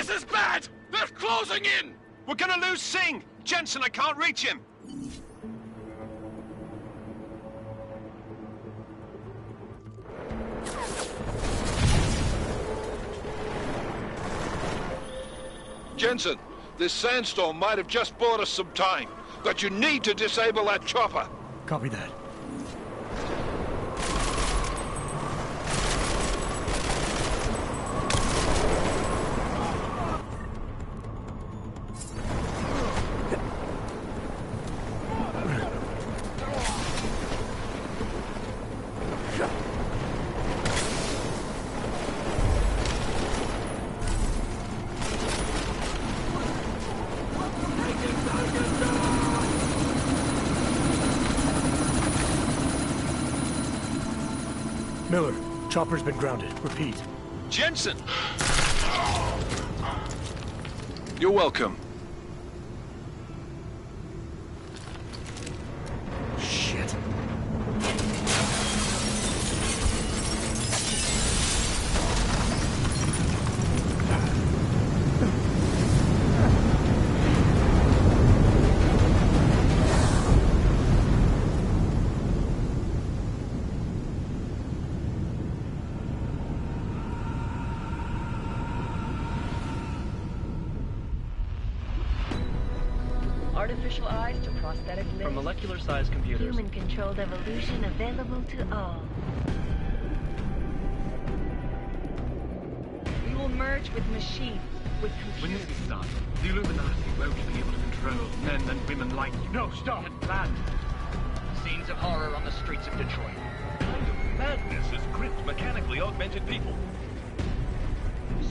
This is bad! They're closing in! We're gonna lose Singh! Jensen, I can't reach him! Jensen, this sandstorm might have just bought us some time, but you need to disable that chopper. Copy that. Miller, chopper's been grounded. Repeat. Jensen! You're welcome. Shit. Artificial eyes to prosthetic limbs. From molecular-sized computers. Human-controlled evolution available to all. We will merge with machines, with When computers. this starts, the Illuminati won't be able to control men and women like you. No, stop! We had planned. Scenes of horror on the streets of Detroit. Kind of madness has gripped mechanically augmented people.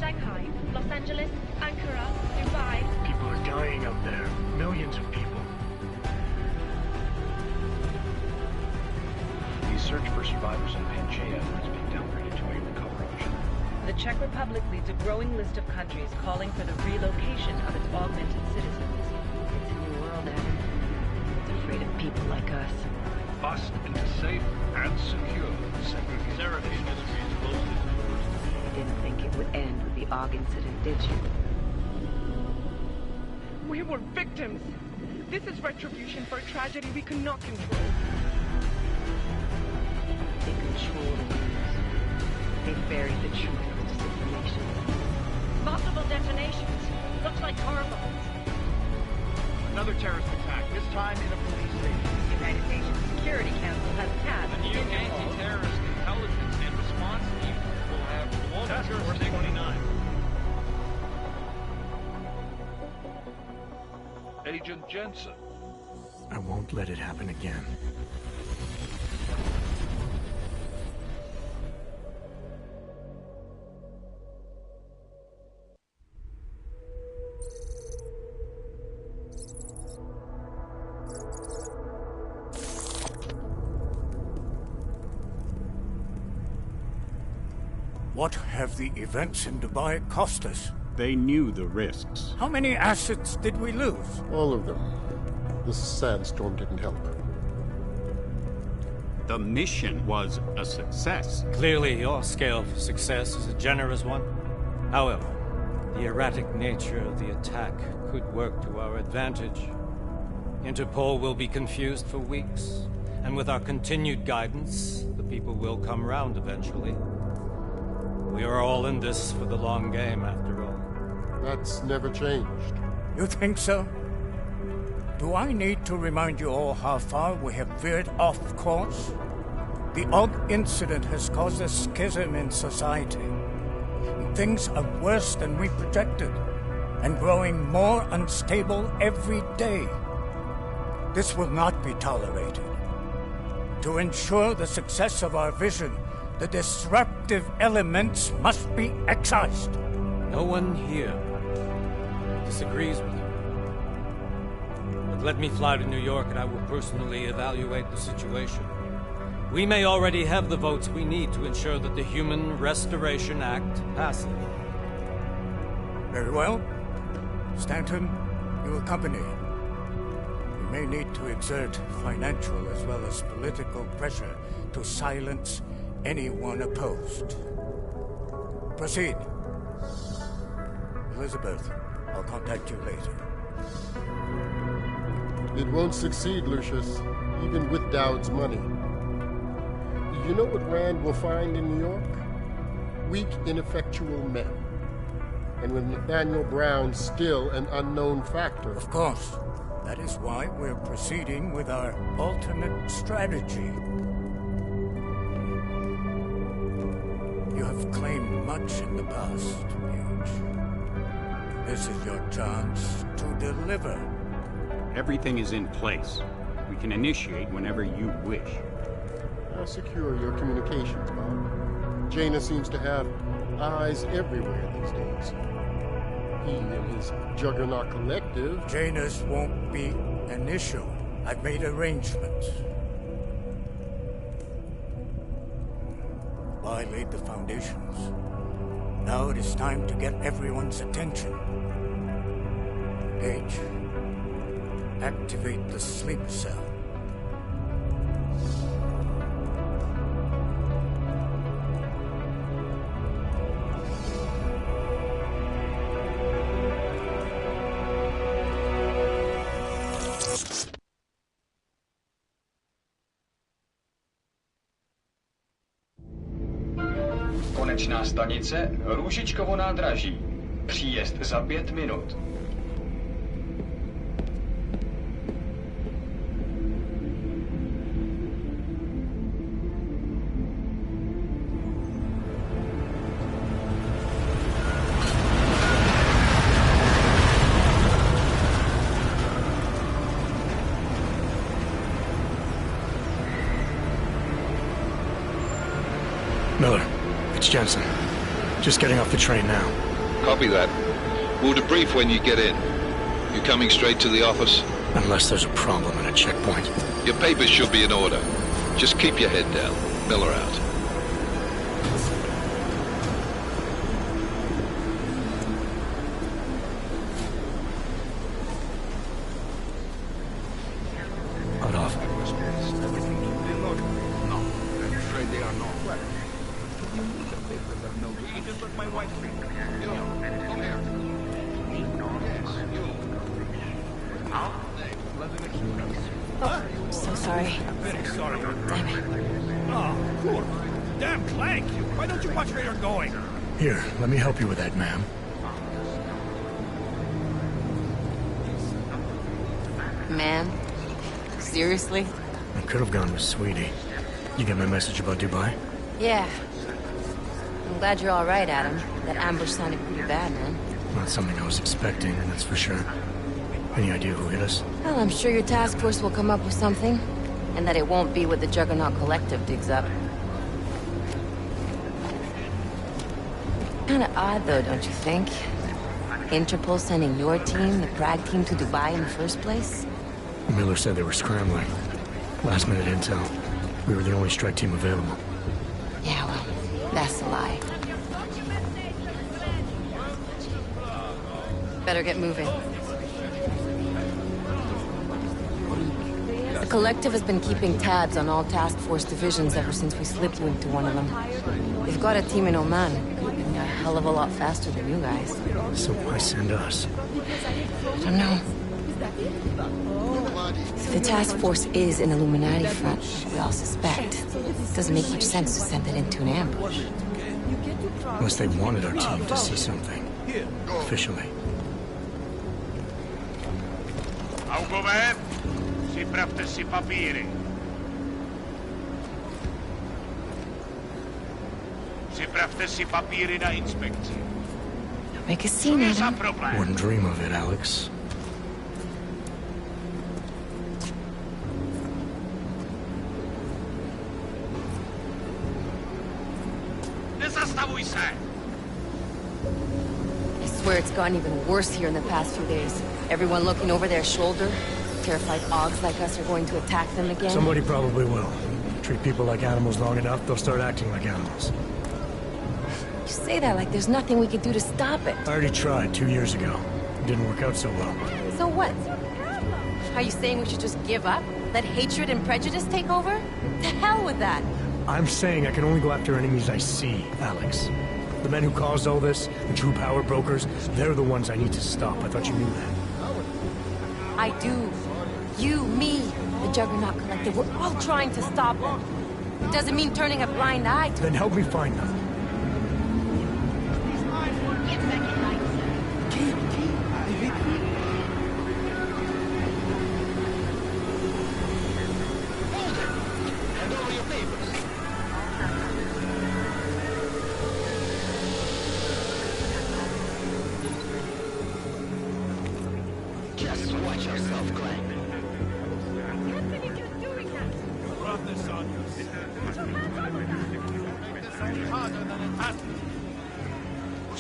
Shanghai, Los Angeles, Ankara, Dubai. People are dying out there. Millions of people. The search for survivors in Pangaea is being downgraded to a recovery mission. The Czech Republic leads a growing list of countries calling for the relocation of its augmented citizens. It's a new world, Adam. It's afraid of people like us. Bust into safe and secure segregation. You didn't think it would end with the AUG incident, did you? We were victims. This is retribution for a tragedy we could not control. They control the news. They buried the truth with disinformation. Multiple detonations. Looks like car bombs. Another terrorist attack, this time in a police station. The United Nations Security Council has passed The new anti-terrorist intelligence and response team will have global Task Force jurisdiction. 29. Agent Jensen. I won't let it happen again. What have the events in Dubai cost us? They knew the risks. How many assets did we lose? All of them. This sandstorm didn't help. The mission was a success. Clearly, your scale for success is a generous one. However, the erratic nature of the attack could work to our advantage. Interpol will be confused for weeks, and with our continued guidance, the people will come round eventually. We are all in this for the long game, after all. That's never changed. You think so? Do I need to remind you all how far we have veered off course? The AUG incident has caused a schism in society. Things are worse than we projected, and growing more unstable every day. This will not be tolerated. To ensure the success of our vision, the disruptive elements must be excised. No one here disagrees with you. But let me fly to New York and I will personally evaluate the situation. We may already have the votes we need to ensure that the Human Restoration Act passes. Very well. Stanton, you accompany. We may need to exert financial as well as political pressure to silence anyone opposed. Proceed. Elizabeth, I'll contact you later. It won't succeed, Lucius, even with Dowd's money. You know what Rand will find in New York? Weak, ineffectual men. And with Nathaniel Brown still an unknown factor. Of course. That is why we're proceeding with our alternate strategy. You have claimed much in the past, Paige. This is your chance to deliver. Everything is in place. We can initiate whenever you wish. How secure your communications, Bob? Jaina seems to have eyes everywhere these days. He and his Juggernaut Collective... Janus won't be an issue. I've made arrangements. I laid the foundations. Now it is time to get everyone's attention. Paige, activate the sleep cell. Konečná stanice Růžičkovo nádraží. Příjezd za 5 minut. Miller, it's Jensen. Just getting off the train now. Copy that. We'll debrief when you get in. You coming straight to the office? Unless there's a problem at a checkpoint. Your papers should be in order. Just keep your head down. Miller out. Hold off. No, I'm afraid they are not. Oh, so sorry. Very sorry. Damn it. Oh, poor. Damn Clank! Why don't you watch where you're going? Here, let me help you with that, ma'am. Man? Seriously? I could have gone with Sweetie. You get my message about Dubai? Yeah. I'm glad you're all right, Adam. That ambush sounded pretty bad, man. Not something I was expecting, that's for sure. Any idea who hit us? Well, I'm sure your task force will come up with something. And that it won't be what the Juggernaut Collective digs up. Kinda odd, though, don't you think? Interpol sending your team, the Prague team, to Dubai in the first place? Miller said they were scrambling. Last-minute intel. We were the only strike team available. Yeah, well, that's a lie. Better get moving. The Collective has been keeping tabs on all task force divisions ever since we slipped into one of them. They've got a team in Oman. Could have been a hell of a lot faster than you guys. So why send us? I don't know. If the task force is an Illuminati front, we all suspect, it doesn't make much sense to send it into an ambush. Unless they wanted our team to see something. Officially. Augové, připravte si papíry. Připravte si papíry na inspekci. Don't make a scene, Adam. Wouldn't dream of it, Alex. Nezastavuj se! I swear it's gotten even worse here in the past few days. Everyone looking over their shoulder. Terrified Augs like us are going to attack them again. Somebody probably will. Treat people like animals long enough, they'll start acting like animals. You say that like there's nothing we could do to stop it. I already tried 2 years ago. It didn't work out so well. So what? Are you saying we should just give up? Let hatred and prejudice take over? To hell with that! I'm saying I can only go after enemies I see, Alex. The men who caused all this, the true power brokers, they're the ones I need to stop. I thought you knew that. I do. You, me, the Juggernaut Collective, we're all trying to stop them. It doesn't mean turning a blind eye to... Then help me find them.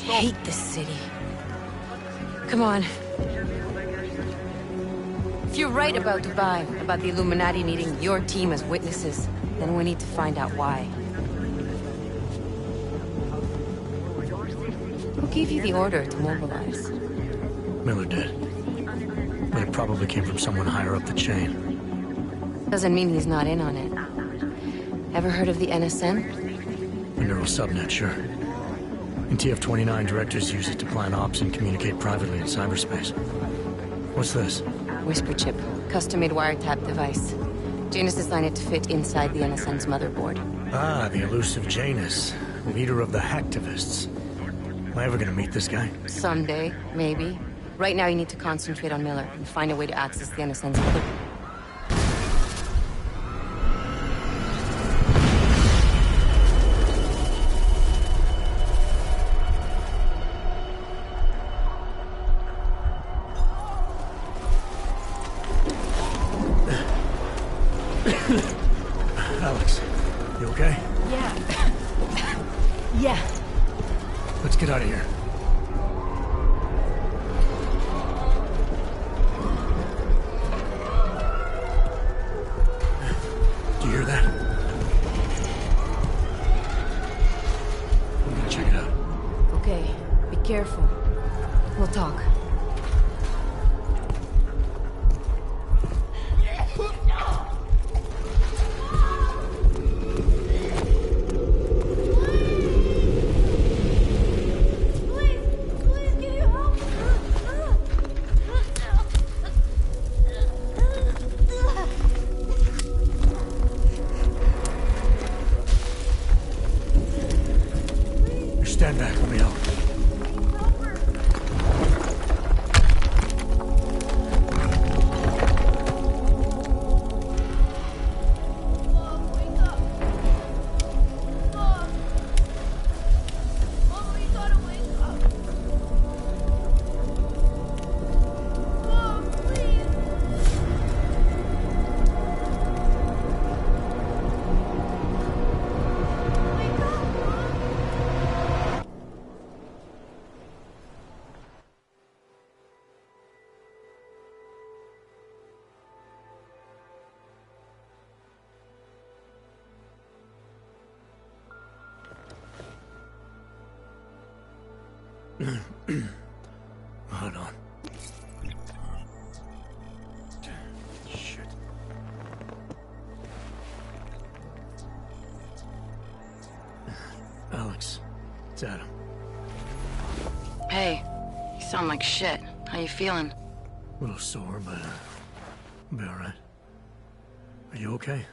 I hate this city. Come on. If you're right about Dubai, about the Illuminati needing your team as witnesses, then we need to find out why. Who gave you the order to mobilize? Miller did. But it probably came from someone higher up the chain. Doesn't mean he's not in on it. Ever heard of the NSN? The neural subnet, sure. In TF-29, directors use it to plan ops and communicate privately in cyberspace. What's this? Whisper chip. Custom-made wiretap device. Janus designed it to fit inside the NSN's motherboard. Ah, the elusive Janus. Leader of the hacktivists. Am I ever gonna meet this guy? Someday, maybe. Right now you need to concentrate on Miller and find a way to access the NSN's motherboard. Alex, you okay? Yeah. Yeah. Let's get out of here. Do you hear that? I'm gonna check it out. Okay, be careful. We'll talk. Stand back, let me help. Hold on. Shit. Alex, it's Adam. Hey, you sound like shit. How you feeling? A little sore, but I'll be alright. Are you okay?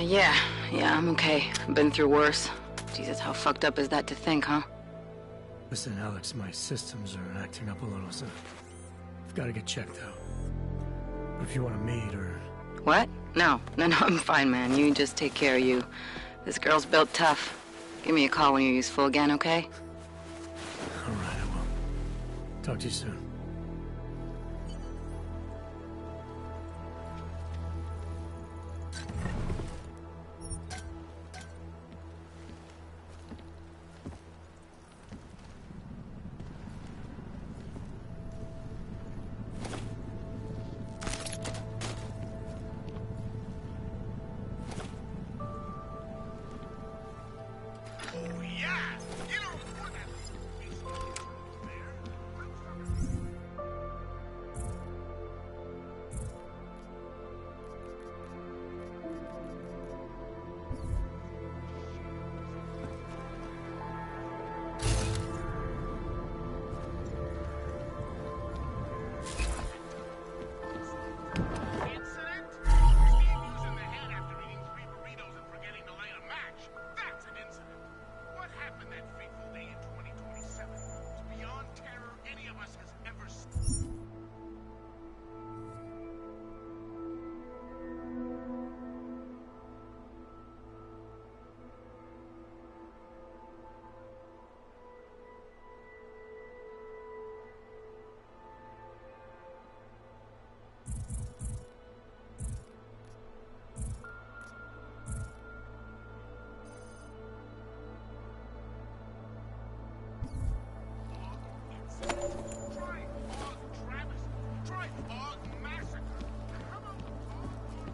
Yeah, I'm okay. I've been through worse. Jesus, how fucked up is that to think, huh? Listen, Alex, my systems are acting up a little, so I've got to get checked out. But if you want to meet or... What? No, I'm fine, man. You just take care of you. This girl's built tough. Give me a call when you're useful again, okay? All right, I will. Talk to you soon.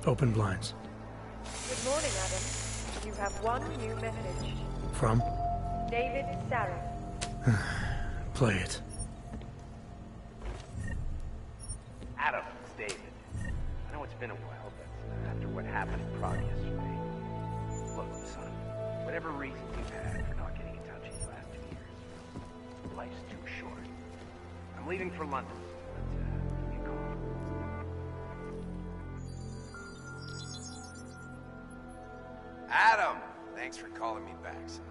Open blinds. Good morning, Adam. You have one new message. From? David Sarah. Play it. Adam, it's David. I know it's been a while, but after what happened in Prague yesterday... Look, son, whatever reason you've had for not getting in touch these last 2 years, life's too short. I'm leaving for London, but give me a call. Adam! Thanks for calling me back, son.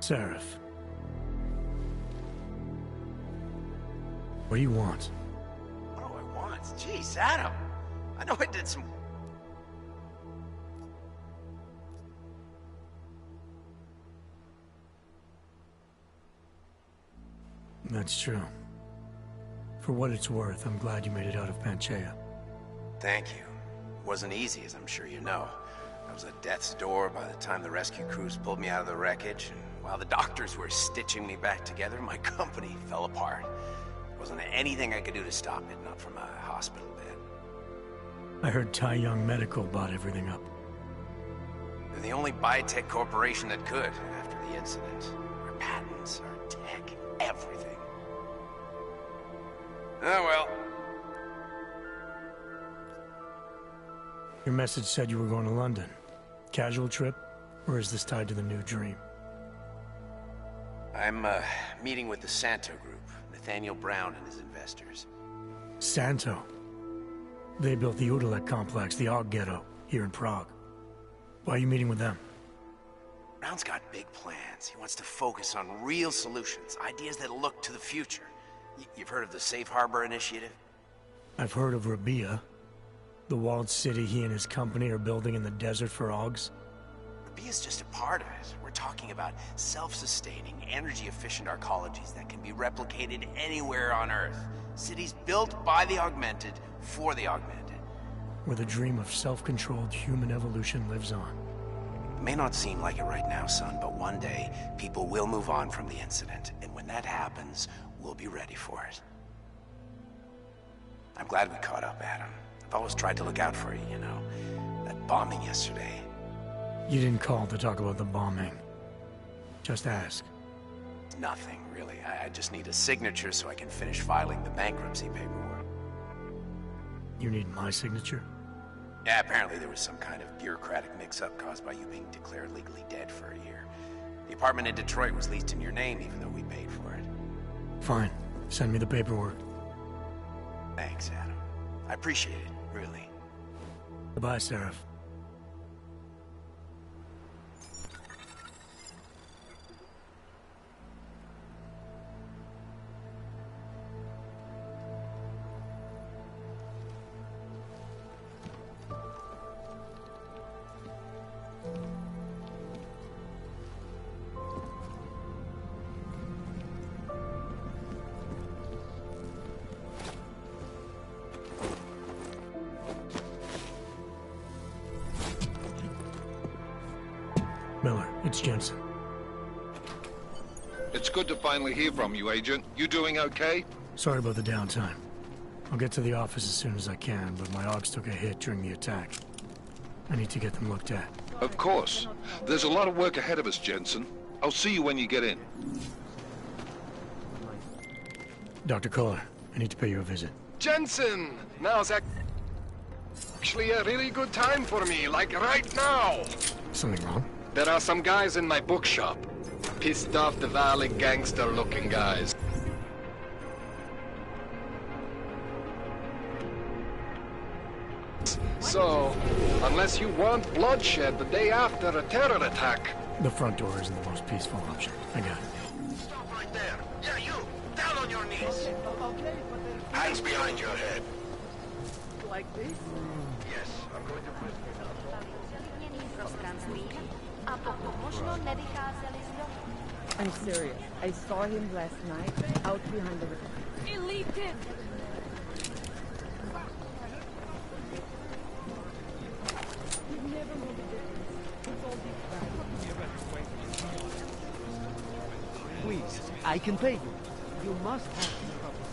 Seraph. What do you want? What do I want? Jeez, Adam! I know I did some... That's true. For what it's worth, I'm glad you made it out of Panchaea. Thank you. It wasn't easy, as I'm sure you know. I was at death's door by the time the rescue crews pulled me out of the wreckage, and while the doctors were stitching me back together, my company fell apart. There wasn't anything I could do to stop it, not from a hospital bed. I heard Tai Young Medical bought everything up. They're the only biotech corporation that could, after the incident. Our patents, our tech, everything. Oh well. Your message said you were going to London. Casual trip? Or is this tied to the new dream? I'm, meeting with the Santo Group, Nathaniel Brown and his investors. Santo? They built the Udalek complex, the Og Ghetto, here in Prague. Why are you meeting with them? Brown's got big plans. He wants to focus on real solutions, ideas that look to the future. You've heard of the Safe Harbor Initiative? I've heard of Rabia. The walled city he and his company are building in the desert for Augs. Rabia's just a part of it. We're talking about self-sustaining, energy-efficient arcologies that can be replicated anywhere on Earth. Cities built by the augmented, for the augmented. Where the dream of self-controlled human evolution lives on. It may not seem like it right now, son, but one day, people will move on from the incident. And when that happens, we'll be ready for it. I'm glad we caught up, Adam. I've always tried to look out for you, you know. That bombing yesterday. You didn't call to talk about the bombing. Just ask. Nothing, really. I just need a signature so I can finish filing the bankruptcy paperwork. You need my signature? Yeah, apparently there was some kind of bureaucratic mix-up caused by you being declared legally dead for a year. The apartment in Detroit was leased in your name, even though we paid for it. Fine. Send me the paperwork. Thanks, Adam. I appreciate it, really. Goodbye, Seraph. Miller, it's Jensen. It's good to finally hear from you, Agent. You doing okay? Sorry about the downtime. I'll get to the office as soon as I can, but my Augs took a hit during the attack. I need to get them looked at. Of course. There's a lot of work ahead of us, Jensen. I'll see you when you get in. Dr. Kohler, I need to pay you a visit. Jensen! Now's actually a really good time for me, like right now! Something wrong? There are some guys in my bookshop. Pissed off the Valley gangster-looking guys. So, unless you want bloodshed the day after a terror attack... The front door isn't the most peaceful option. I got it. Stop right there! Yeah, you! Down on your knees! Hands behind your head. Like this? Yes, I'm going to put... I'm serious. I saw him last night out behind the river. Elite him! You've never known the difference. It's all big. Please, I can pay you. You must have some trouble.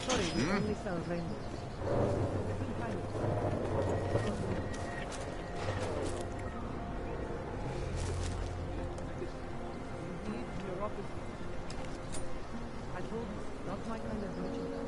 Sorry, we only sell rainbows. I told you, not my kind of merchandise.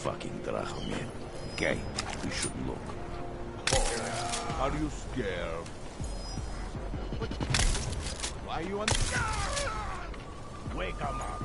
Fucking Drachomir. Gay. We should look. Oh, are you scared? Why are you on... Wake him up.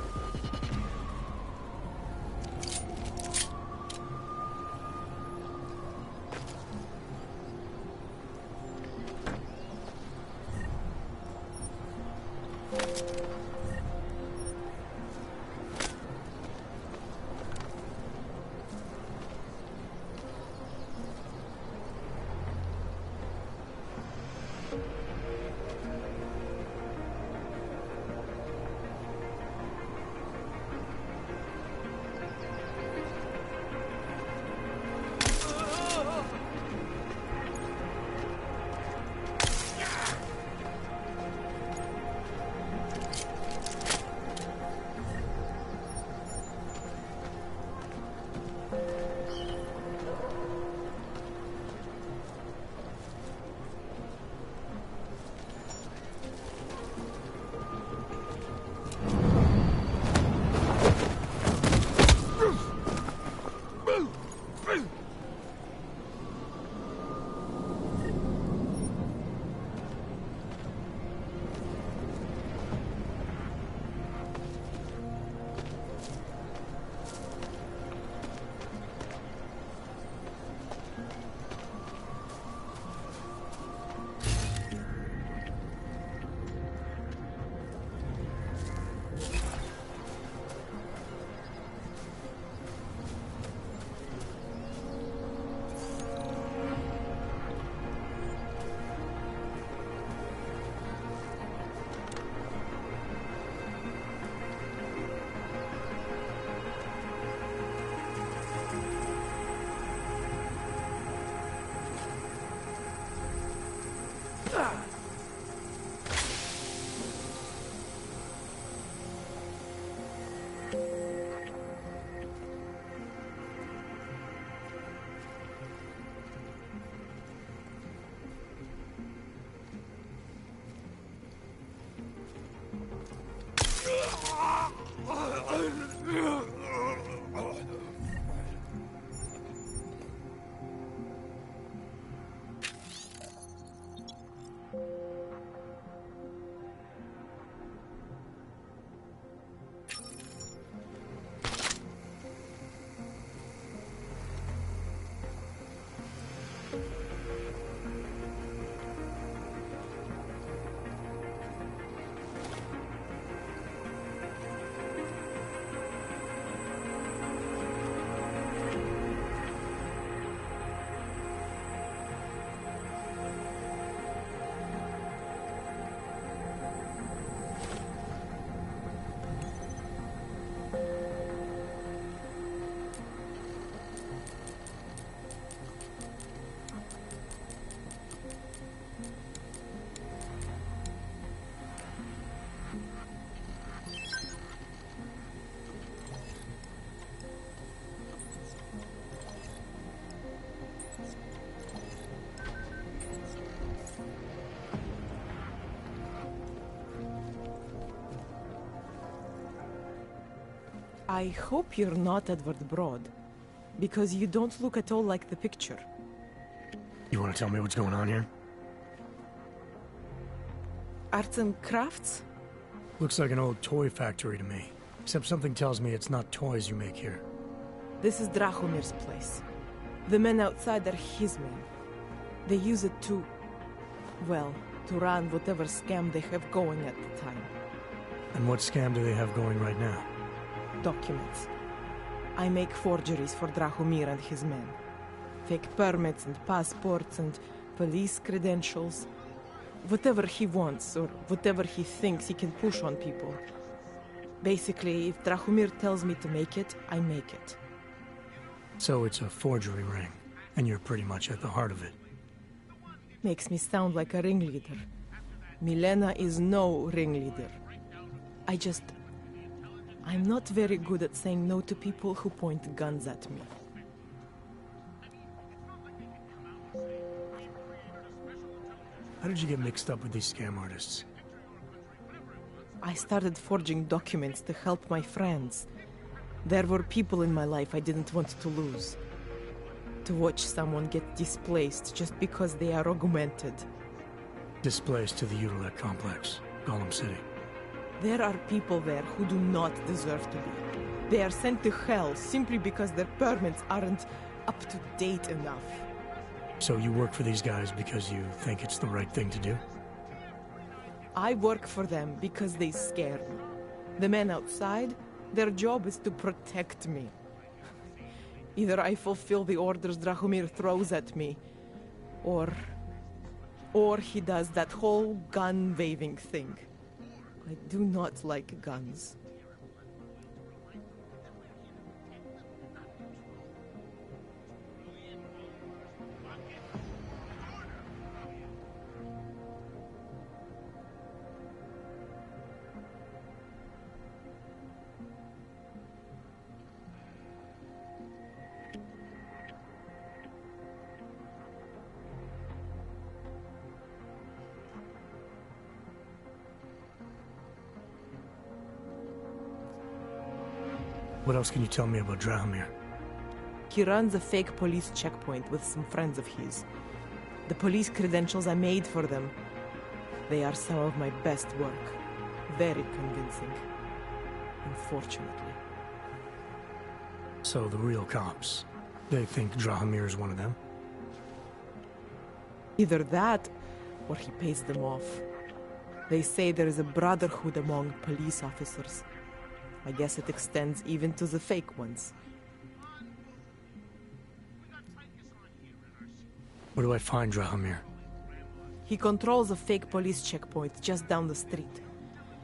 I hope you're not Edward Broad, because you don't look at all like the picture. You want to tell me what's going on here? Arts and crafts? Looks like an old toy factory to me. Except something tells me it's not toys you make here. This is Drahomir's place. The men outside are his men. They use it to... well, to run whatever scam they have going at the time. And what scam do they have going right now? Documents. I make forgeries for Drahomir and his men. Fake permits and passports and police credentials. Whatever he wants, or whatever he thinks he can push on people. Basically, if Drahomir tells me to make it, I make it. So it's a forgery ring, and you're pretty much at the heart of it. Makes me sound like a ringleader. Milena is no ringleader. I'm not very good at saying no to people who point guns at me. How did you get mixed up with these scam artists? I started forging documents to help my friends. There were people in my life I didn't want to lose. To watch someone get displaced just because they are augmented. Displaced to the Utilec complex, Golem City. There are people there who do not deserve to be. They are sent to hell simply because their permits aren't up to date enough. So you work for these guys because you think it's the right thing to do? I work for them because they scare me. The men outside, their job is to protect me. Either I fulfill the orders Drahomir throws at me, or he does that whole gun-waving thing. I do not like guns. What else can you tell me about Drahomir? He runs a fake police checkpoint with some friends of his. The police credentials I made for them, they are some of my best work. Very convincing. Unfortunately. So the real cops, they think Drahomir is one of them? Either that, or he pays them off. They say there is a brotherhood among police officers. I guess it extends even to the fake ones. Where do I find Drahomir? He controls a fake police checkpoint just down the street.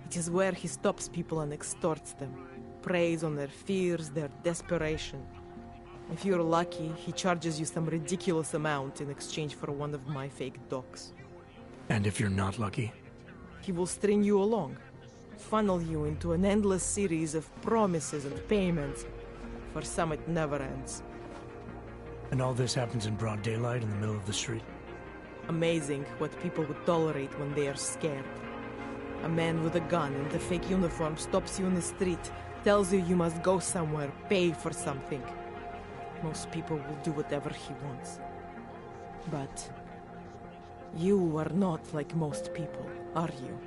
It is where he stops people and extorts them. Preys on their fears, their desperation. If you're lucky, he charges you some ridiculous amount in exchange for one of my fake docs. And if you're not lucky? He will string you along. Funnel you into an endless series of promises and payments. For some, it never ends. And all this happens in broad daylight in the middle of the street? Amazing what people would tolerate when they are scared. A man with a gun and a fake uniform stops you in the street, tells you must go somewhere, pay for something. Most people will do whatever he wants. But you are not like most people, are you?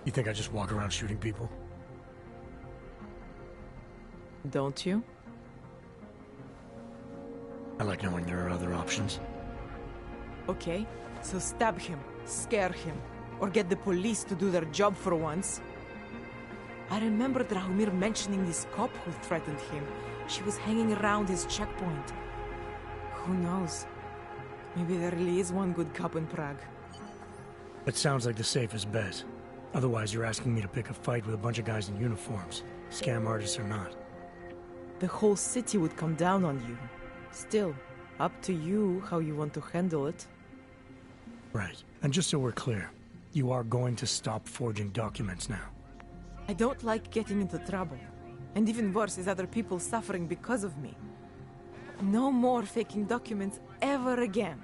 You think I just walk around shooting people? Don't you? I like knowing there are other options. Okay, so stab him, scare him, or get the police to do their job for once. I remember Drahomir mentioning this cop who threatened him. She was hanging around his checkpoint. Who knows? Maybe there really is one good cop in Prague. That sounds like the safest bet. Otherwise, you're asking me to pick a fight with a bunch of guys in uniforms, scam artists or not. The whole city would come down on you. Still, up to you how you want to handle it. Right. And just so we're clear, you are going to stop forging documents now. I don't like getting into trouble. And even worse is other people suffering because of me. No more faking documents ever again.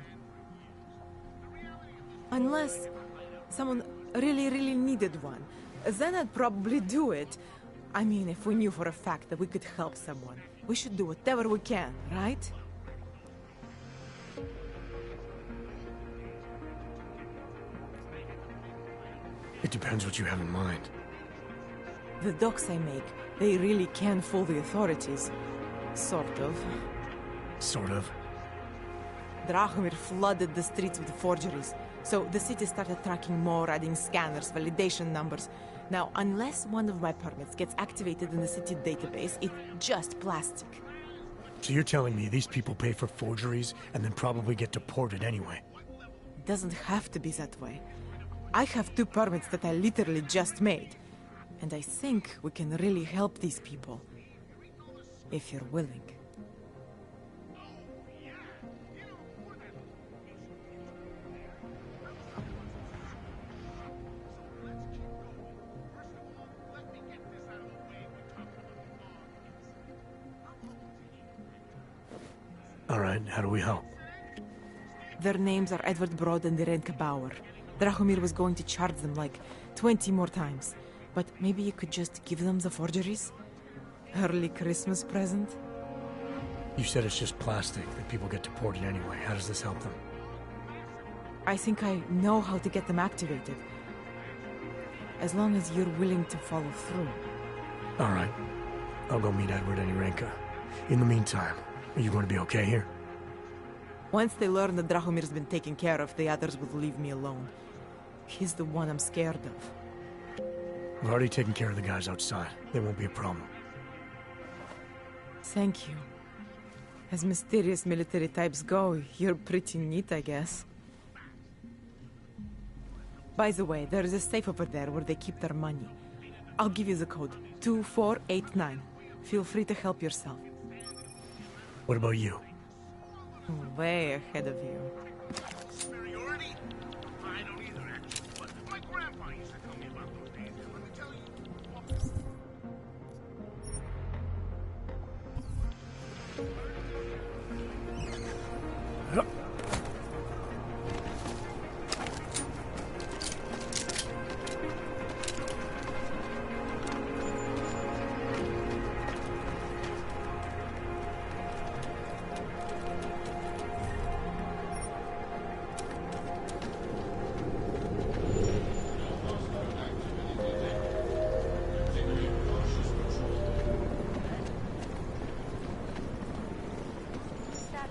Unless someone really needed one. Then I'd probably do it. I mean, if we knew for a fact that we could help someone, we should do whatever we can, right? It depends what you have in mind. The docs I make, they really can fool the authorities. Sort of. Sort of. Drahomir flooded the streets with forgeries, so the city started tracking more, adding scanners, validation numbers. Now, unless one of my permits gets activated in the city database, it's just plastic. So you're telling me these people pay for forgeries and then probably get deported anyway? It doesn't have to be that way. I have 2 permits that I literally just made. And I think we can really help these people. If you're willing. All right, how do we help? Their names are Edward Broad and Irenka Bauer. Drahomir was going to charge them like 20 more times. But maybe you could just give them the forgeries? Early Christmas present? You said it's just plastic, that people get deported anyway. How does this help them? I think I know how to get them activated. As long as you're willing to follow through. All right. I'll go meet Edward and Irenka. In the meantime, are you going to be okay here? Once they learn that Drahomir's been taken care of, the others will leave me alone. He's the one I'm scared of. I've already taken care of the guys outside. They won't be a problem. Thank you. As mysterious military types go, you're pretty neat, I guess. By the way, there is a safe over there where they keep their money. I'll give you the code. 2489. Feel free to help yourself. What about you? Way ahead of you.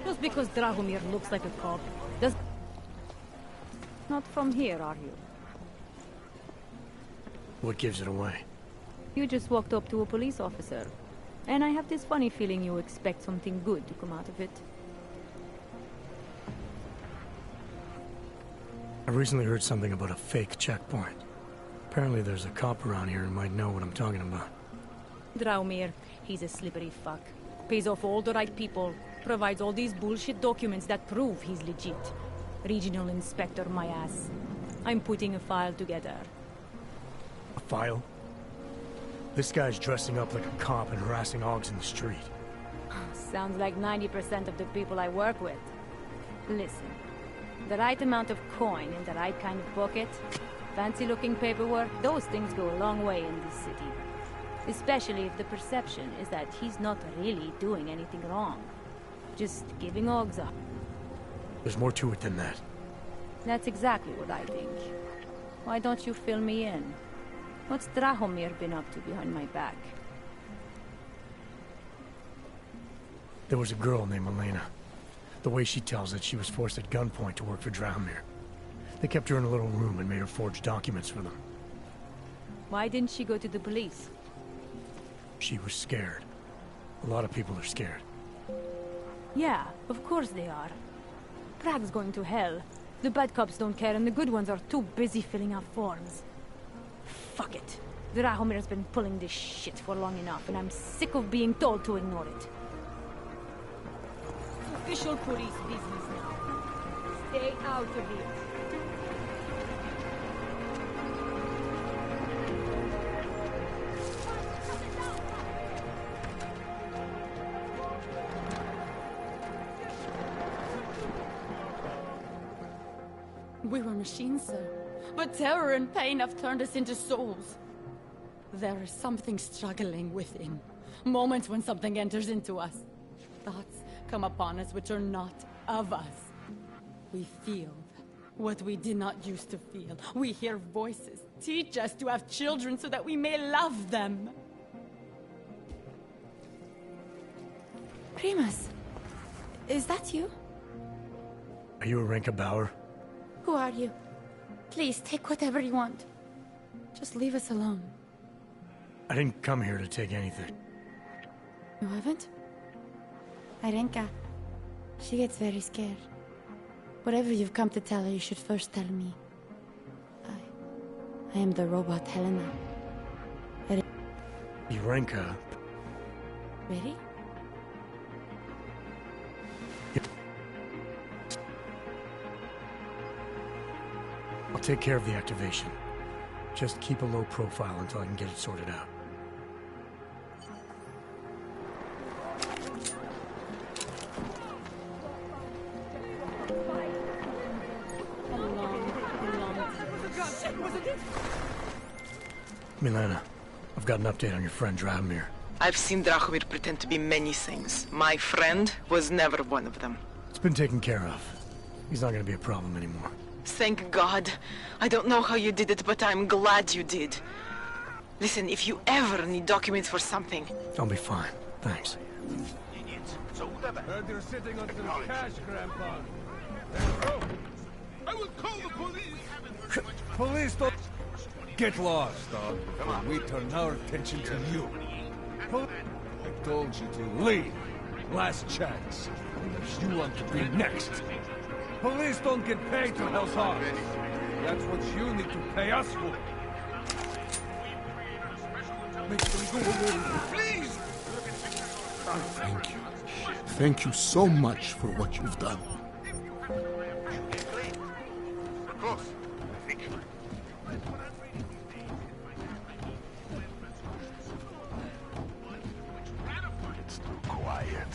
Just because Drahomir looks like a cop, does... Not from here, are you? What gives it away? You just walked up to a police officer. And I have this funny feeling you expect something good to come out of it. I recently heard something about a fake checkpoint. Apparently there's a cop around here who might know what I'm talking about. Drahomir, he's a slippery fuck. Pays off all the right people. Provides all these bullshit documents that prove he's legit. Regional inspector, my ass. I'm putting a file together. A file? This guy's dressing up like a cop and harassing Augs in the street. Sounds like 90% of the people I work with. Listen, the right amount of coin in the right kind of pocket, fancy-looking paperwork, those things go a long way in this city. Especially if the perception is that he's not really doing anything wrong. Just giving Augs up. There's more to it than that. That's exactly what I think. Why don't you fill me in? What's Drahomir been up to behind my back? There was a girl named Elena. The way she tells it, she was forced at gunpoint to work for Drahomir. They kept her in a little room and made her forge documents for them. Why didn't she go to the police? She was scared. A lot of people are scared. Yeah, of course they are. Prague's going to hell. The bad cops don't care, and the good ones are too busy filling out forms. Fuck it. Drahomir's been pulling this shit for long enough, and I'm sick of being told to ignore it. Official police business now. Stay out of it. We were machines, sir. But terror and pain have turned us into souls. There is something struggling within. Moments when something enters into us. Thoughts come upon us which are not of us. We feel what we did not used to feel. We hear voices. Teach us to have children so that we may love them. Primus, is that you? Are you Arenka Bauer? Who are you? Please, take whatever you want. Just leave us alone. I didn't come here to take anything. You haven't? Arenka. She gets very scared. Whatever you've come to tell her, you should first tell me. I am the robot Helena. Arenka. Ready? I'll take care of the activation. Just keep a low profile until I can get it sorted out. Milena, I've got an update on your friend Drahomir. I've seen Drahomir pretend to be many things. My friend was never one of them. It's been taken care of. He's not gonna be a problem anymore. Thank God. I don't know how you did it, but I'm glad you did. Listen, if you ever need documents for something... I'll be fine. Thanks. Heard you're sitting on some cash, Grandpa. I will call the police! Police don't... Get lost, dog. When we turn our attention to you. I told you to leave. Last chance. Unless you want to be next. Police don't get paid to help us. That's what you need to pay us for. Make them go away, please! Thank you. Thank you so much for what you've done. It's too quiet.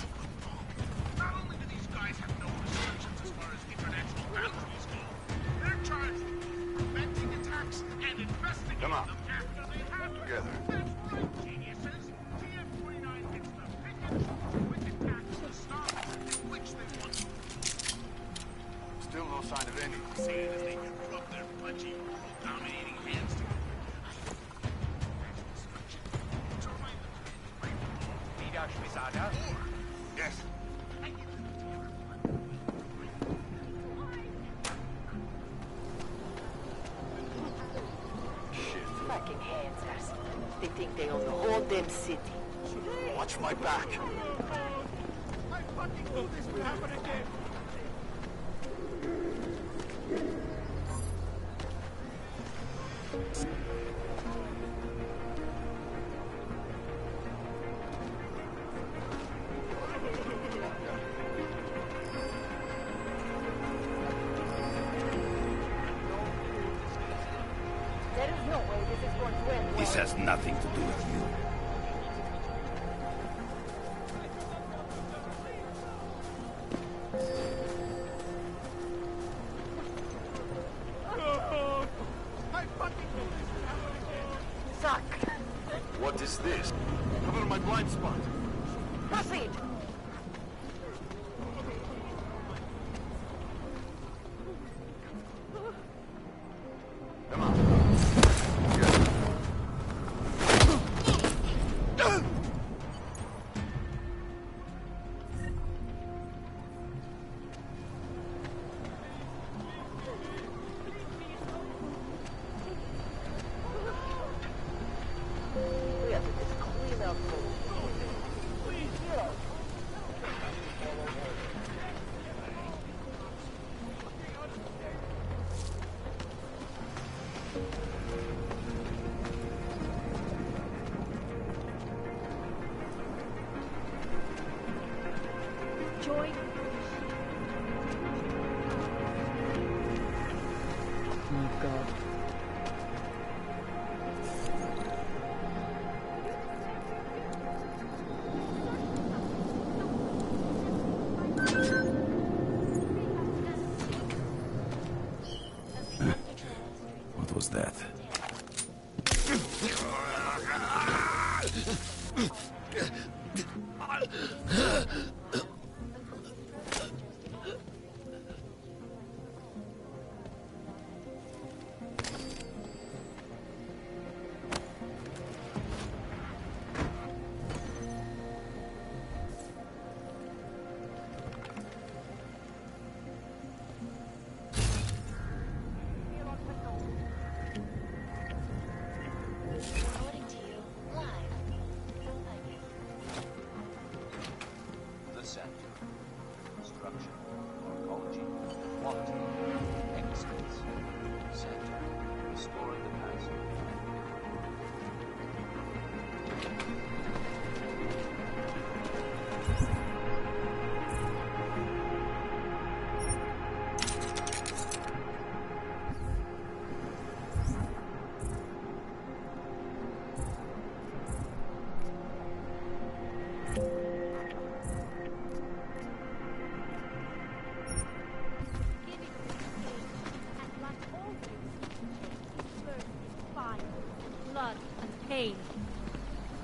Not only do these guys have no restrictions as far as international boundaries go, they're charged with preventing attacks and investigating them after they happen. Together. Geniuses, TF-29 hits the picket, wicked tax the stop, which they want to. Still no sign of any. See it as they can rub their pudgy, world-dominating hands together. Yes. Fucking hands, they think they own the whole damn city. Watch my back. I fucking knew this would happen again. There is no way this is going to end well. This has nothing to do with you. Suck. What is this? Cover my blind spot. Proceed. We have to just clean up. Please, my god. What was that?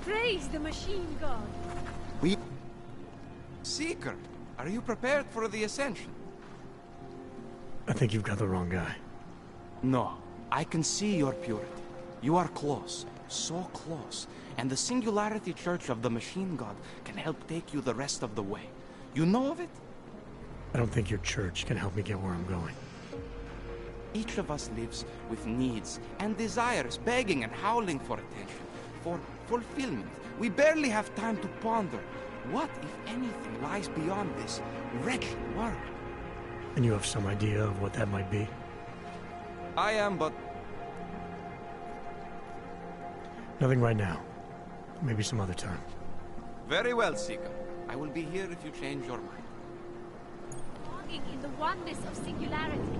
Praise the machine god. Seeker, are you prepared for the ascension? I think you've got the wrong guy. No, I can see your purity. You are close, so close, and the Singularity Church of the Machine God can help take you the rest of the way. You know of it? I don't think your church can help me get where I'm going. Each of us lives with needs and desires, begging and howling for attention, for fulfillment. We barely have time to ponder what, if anything, lies beyond this wretched world. And you have some idea of what that might be? I am, but... Nothing right now. Maybe some other time. Very well, Seeker. I will be here if you change your mind. Longing in the oneness of singularity.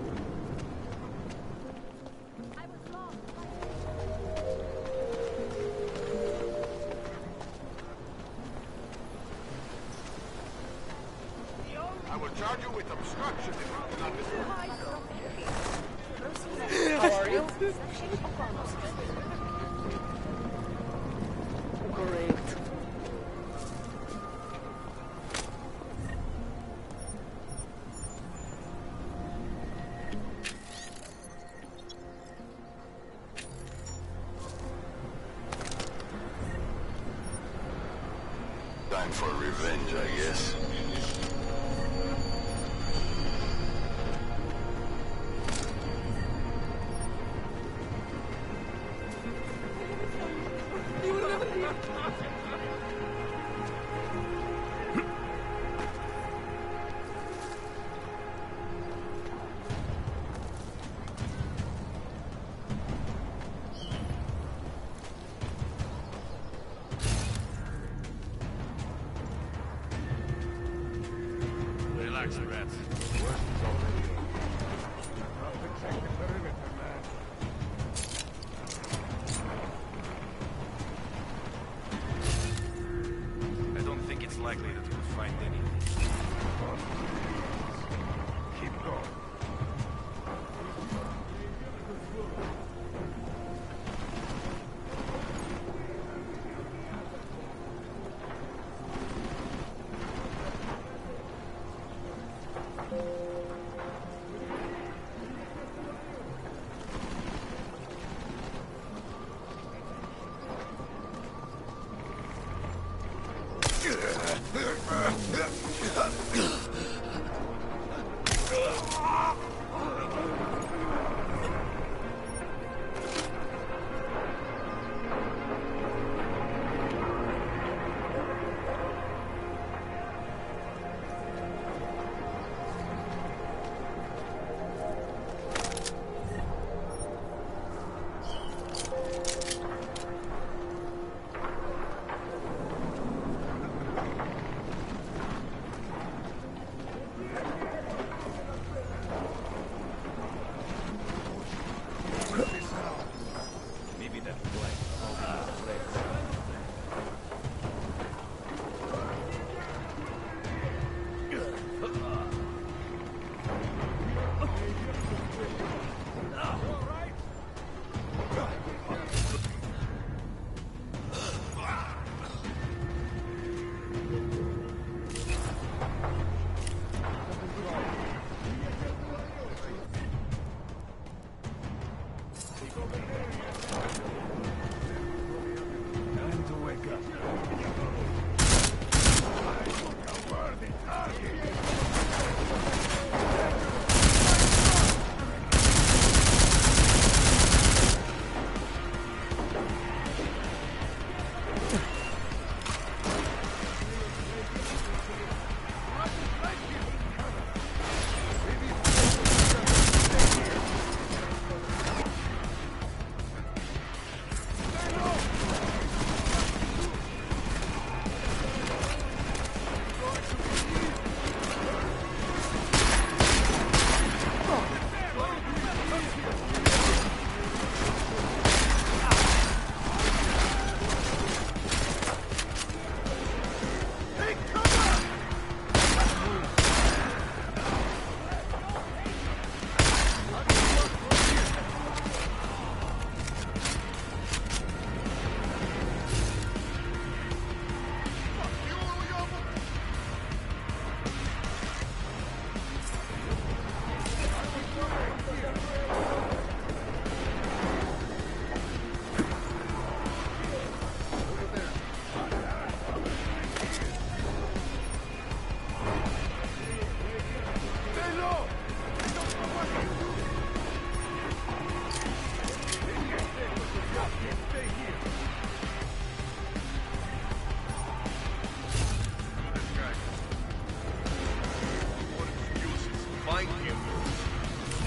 I will charge you with obstruction if you do not listen. How are you? Great. Time for revenge, I guess. Relax, Rat. The worst is already over. I'll protect the perimeter, man. I don't think it's likely that we'll find anything. Keep going.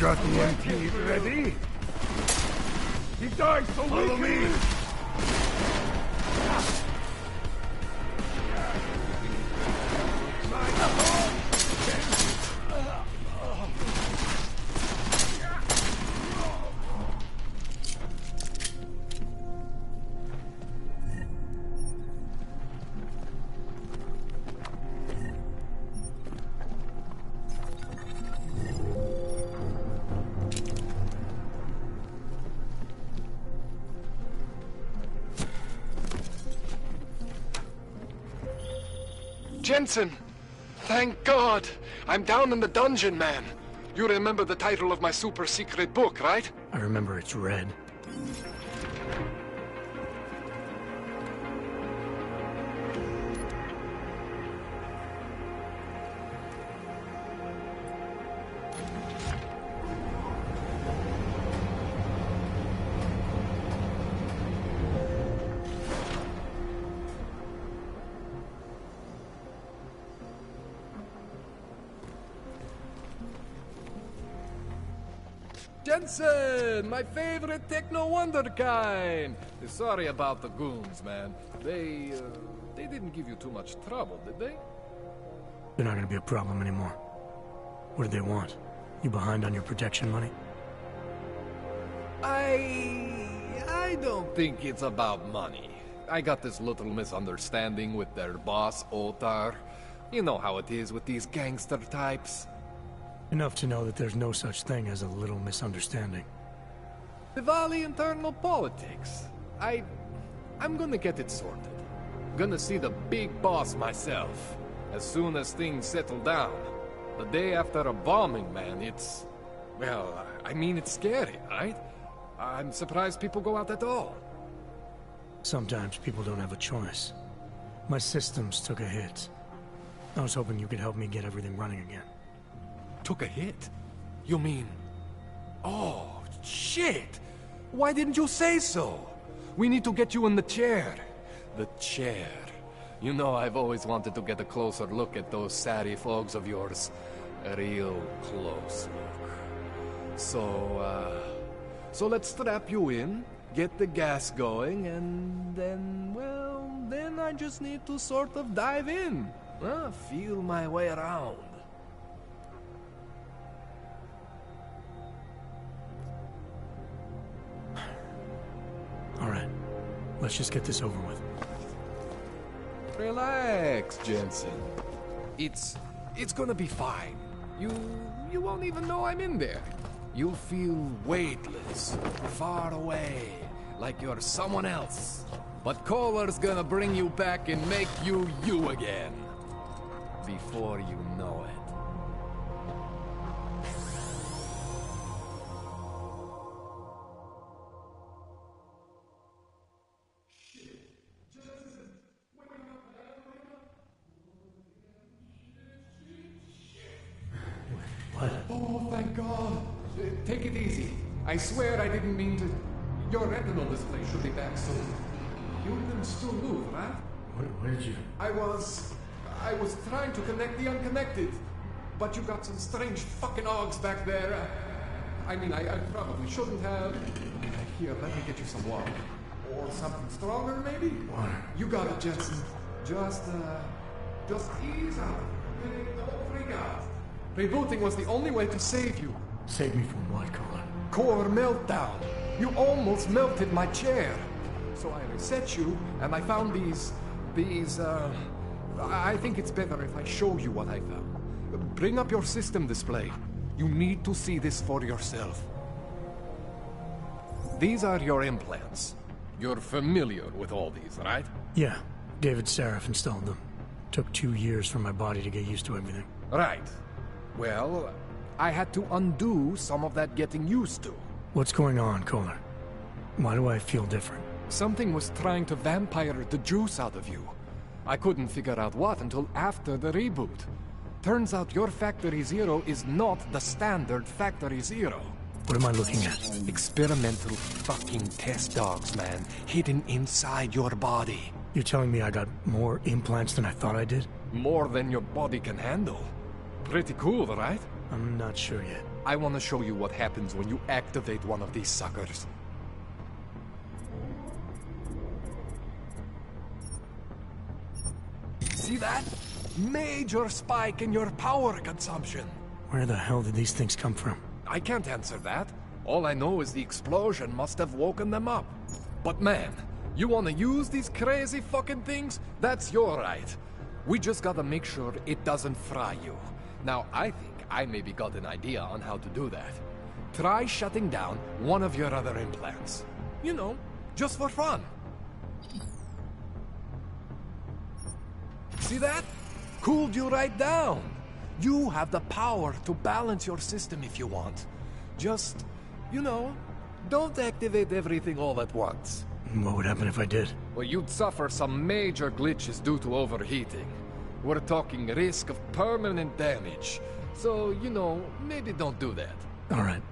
got the MP ready? He dies so follow me! Jensen! Thank God! I'm down in the dungeon, man. You remember the title of my super secret book, right? I remember it's red. Jensen, my favorite techno wonderkind. Sorry about the goons, man. They didn't give you too much trouble, did they? They're not gonna be a problem anymore. What do they want? You behind on your protection money? I don't think it's about money. I got this little misunderstanding with their boss, Otar. You know how it is with these gangster types. Enough to know that there's no such thing as a little misunderstanding. Diwali internal politics. I'm gonna get it sorted. Gonna see the big boss myself. As soon as things settle down. The day after a bombing, man, it's... Well, I mean, it's scary, right? I'm surprised people go out at all. Sometimes people don't have a choice. My systems took a hit. I was hoping you could help me get everything running again. Took a hit? You mean... Oh, shit! Why didn't you say so? We need to get you in the chair. The chair. You know I've always wanted to get a closer look at those satty folks of yours. A real close look. So let's strap you in, get the gas going, and then, well, then I just need to sort of dive in. Feel my way around. All right, let's just get this over with. Relax, Jensen. It's gonna be fine. You won't even know I'm in there. You'll feel weightless, far away, like you're someone else. But Kohler's gonna bring you back and make you you again. Before you know it. What? Oh, thank God. Take it easy. I swear I didn't mean to... Your retinal display should be back soon. You can still move, right? Where did you... I was trying to connect the unconnected. But you got some strange fucking ogs back there. I mean, I probably shouldn't have. Here, let me get you some water. Or something stronger, maybe? Water. You got it, Jensen. Just ease out. Don't freak out. Rebooting was the only way to save you. Save me from what, Kohler? Core meltdown. You almost melted my chair. So I reset you, and I found these... I think it's better if I show you what I found. Bring up your system display. You need to see this for yourself. These are your implants. You're familiar with all these, right? Yeah. David Seraph installed them. Took 2 years for my body to get used to everything. Right. Well, I had to undo some of that getting used to. What's going on, Kohler? Why do I feel different? Something was trying to vampire the juice out of you. I couldn't figure out what until after the reboot. Turns out your Factory Zero is not the standard Factory Zero. What am I looking at? Experimental fucking test dogs, man. Hidden inside your body. You're telling me I got more implants than I thought I did? More than your body can handle. Pretty cool, right? I'm not sure yet. I want to show you what happens when you activate one of these suckers. See that? Major spike in your power consumption. Where the hell did these things come from? I can't answer that. All I know is the explosion must have woken them up. But man, you want to use these crazy fucking things? That's your right. We just gotta make sure it doesn't fry you. Now, I think I maybe got an idea on how to do that. Try shutting down one of your other implants. You know, just for fun. See that? Cooled you right down. You have the power to balance your system if you want. Just, you know, don't activate everything all at once. What would happen if I did? Well, you'd suffer some major glitches due to overheating. We're talking risk of permanent damage. So, you know, maybe don't do that. All right.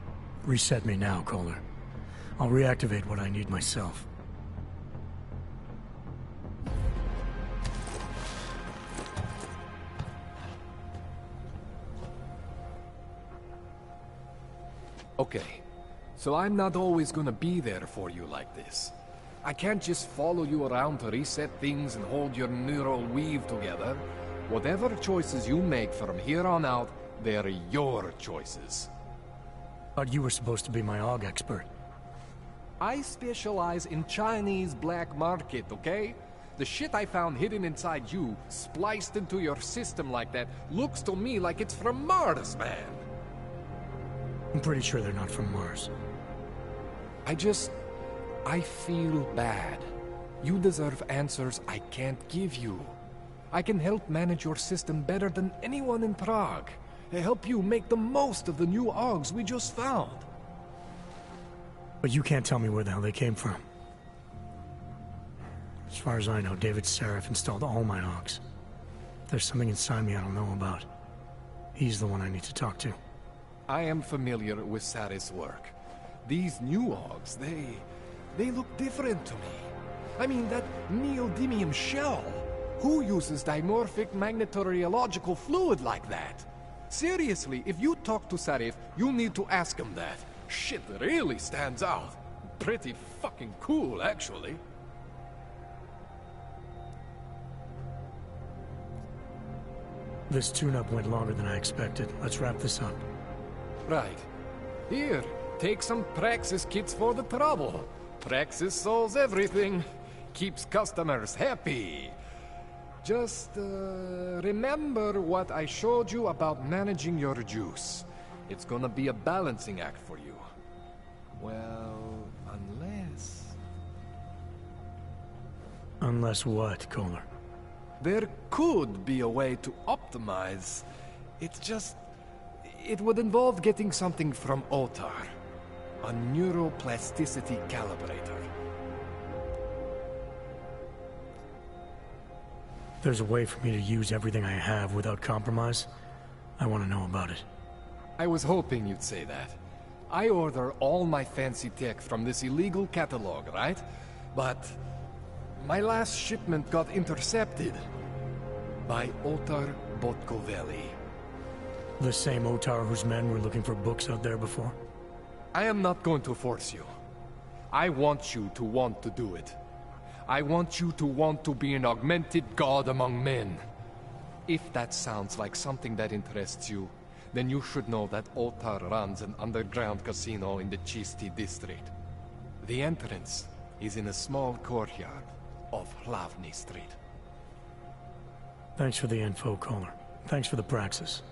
Reset me now, Kohler. I'll reactivate what I need myself. Okay, so I'm not always gonna be there for you like this. I can't just follow you around to reset things and hold your neural weave together. Whatever choices you make from here on out, they're your choices. Thought you were supposed to be my AUG expert. I specialize in Chinese black market, okay? The shit I found hidden inside you, spliced into your system like that, looks to me like it's from Mars, man. I'm pretty sure they're not from Mars. I feel bad. You deserve answers I can't give you. I can help manage your system better than anyone in Prague. Help you make the most of the new AUGs we just found. But you can't tell me where the hell they came from. As far as I know, David Sarif installed all my AUGs. There's something inside me I don't know about. He's the one I need to talk to. I am familiar with Sarif's work. These new AUGs, they look different to me. I mean, that neodymium shell. Who uses dimorphic magnetorheological fluid like that? Seriously, if you talk to Sarif, you need to ask him that. Shit really stands out. Pretty fucking cool, actually. This tune-up went longer than I expected. Let's wrap this up. Right. Here, take some Praxis kits for the trouble. Praxis solves everything. Keeps customers happy. Just, remember what I showed you about managing your juice. It's gonna be a balancing act for you. Well, unless... Unless what, Kohler? There could be a way to optimize. It's just... It would involve getting something from Otar. A neuroplasticity calibrator. There's a way for me to use everything I have without compromise. I want to know about it. I was hoping you'd say that. I order all my fancy tech from this illegal catalog, right? But my last shipment got intercepted by Otar Botkoveli. The same Otar whose men were looking for books out there before? I am not going to force you. I want you to want to do it. I want you to want to be an augmented god among men. If that sounds like something that interests you, then you should know that Otar runs an underground casino in the Chisti district. The entrance is in a small courtyard off Hlavny Street. Thanks for the info, Kohler. Thanks for the praxis.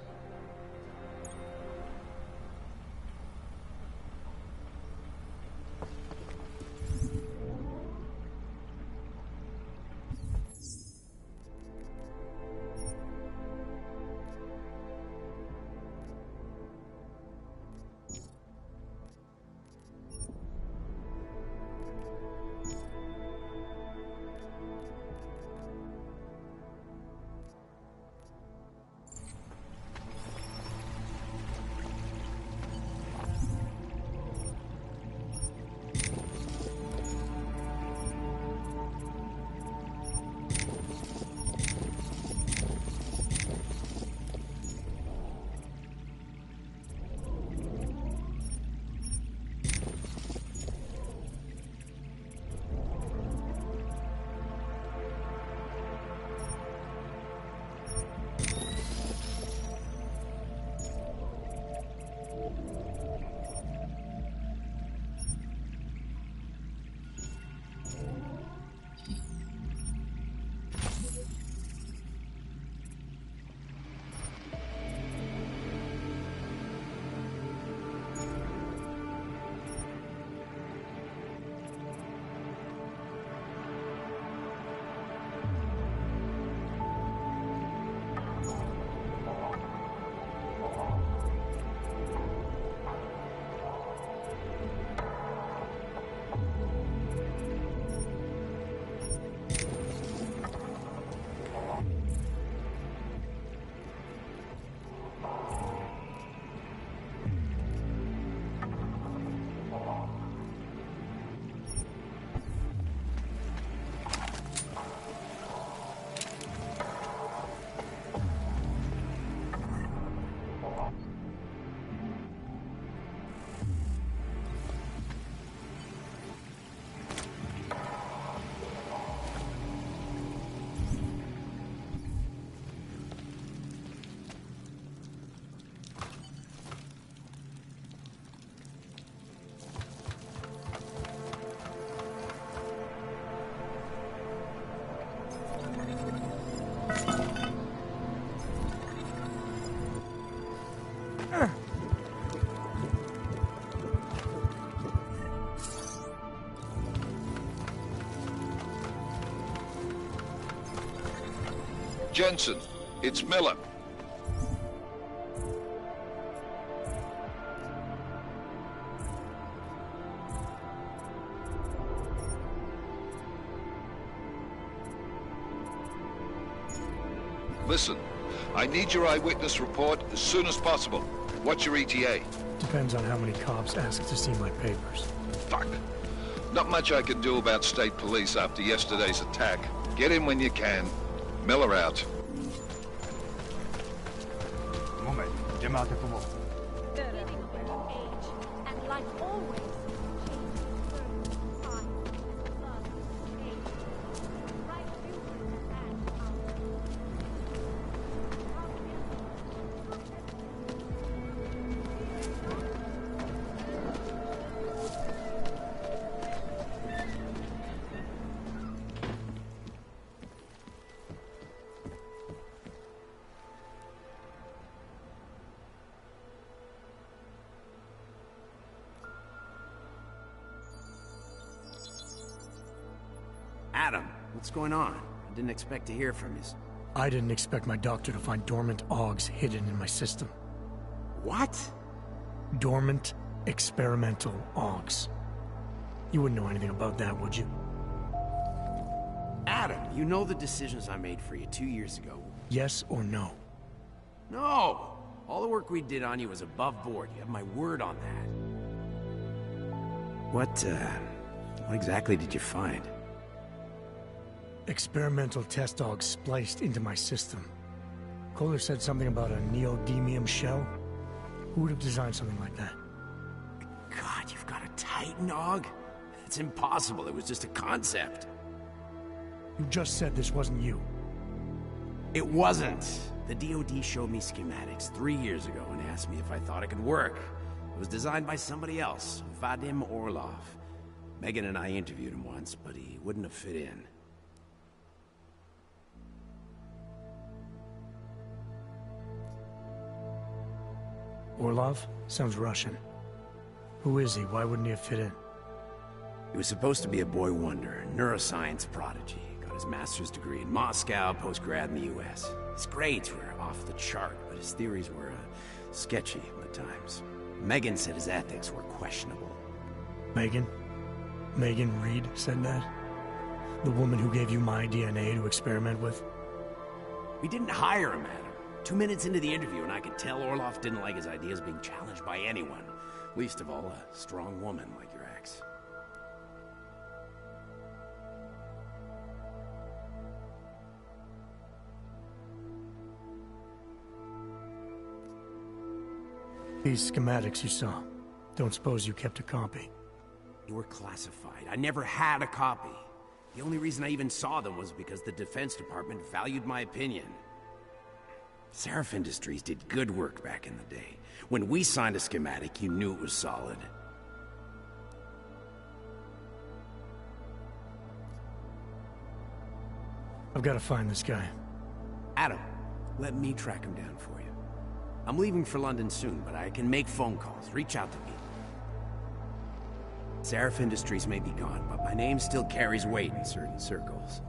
Jensen, it's Miller. Listen, I need your eyewitness report as soon as possible. What's your ETA? Depends on how many cops ask to see my papers. Fuck. Not much I can do about state police after yesterday's attack. Get in when you can. Miller out. Moment, chiamate come And like always, Adam, what's going on? I didn't expect to hear from you. I didn't expect my doctor to find dormant augs hidden in my system. What? Dormant experimental augs. You wouldn't know anything about that, would you? Adam, you know the decisions I made for you 2 years ago. Yes or no? No! All the work we did on you was above board. You have my word on that. What exactly did you find? Experimental test dogs spliced into my system. Kohler said something about a neodymium shell. Who would have designed something like that? God, you've got a Titan dog? It's impossible. It was just a concept. You just said this wasn't you. It wasn't. The DOD showed me schematics 3 years ago and asked me if I thought it could work. It was designed by somebody else, Vadim Orlov. Megan and I interviewed him once, but he wouldn't have fit in. Orlov? Sounds Russian. Who is he? Why wouldn't he have fit in? He was supposed to be a boy wonder, a neuroscience prodigy. Got his master's degree in Moscow, post-grad in the US. His grades were off the chart, but his theories were sketchy at times. Megan said his ethics were questionable. Megan? Megan Reed said that? The woman who gave you my DNA to experiment with? We didn't hire him, Adam. 2 minutes into the interview, and I could tell Orlov didn't like his ideas being challenged by anyone. Least of all, a strong woman like your ex. These schematics you saw. Don't suppose you kept a copy? They were classified. I never had a copy. The only reason I even saw them was because the Defense Department valued my opinion. Seraph Industries did good work back in the day. When we signed a schematic, you knew it was solid. I've got to find this guy. Adam, let me track him down for you. I'm leaving for London soon, but I can make phone calls. Reach out to me. Seraph Industries may be gone, but my name still carries weight in certain circles.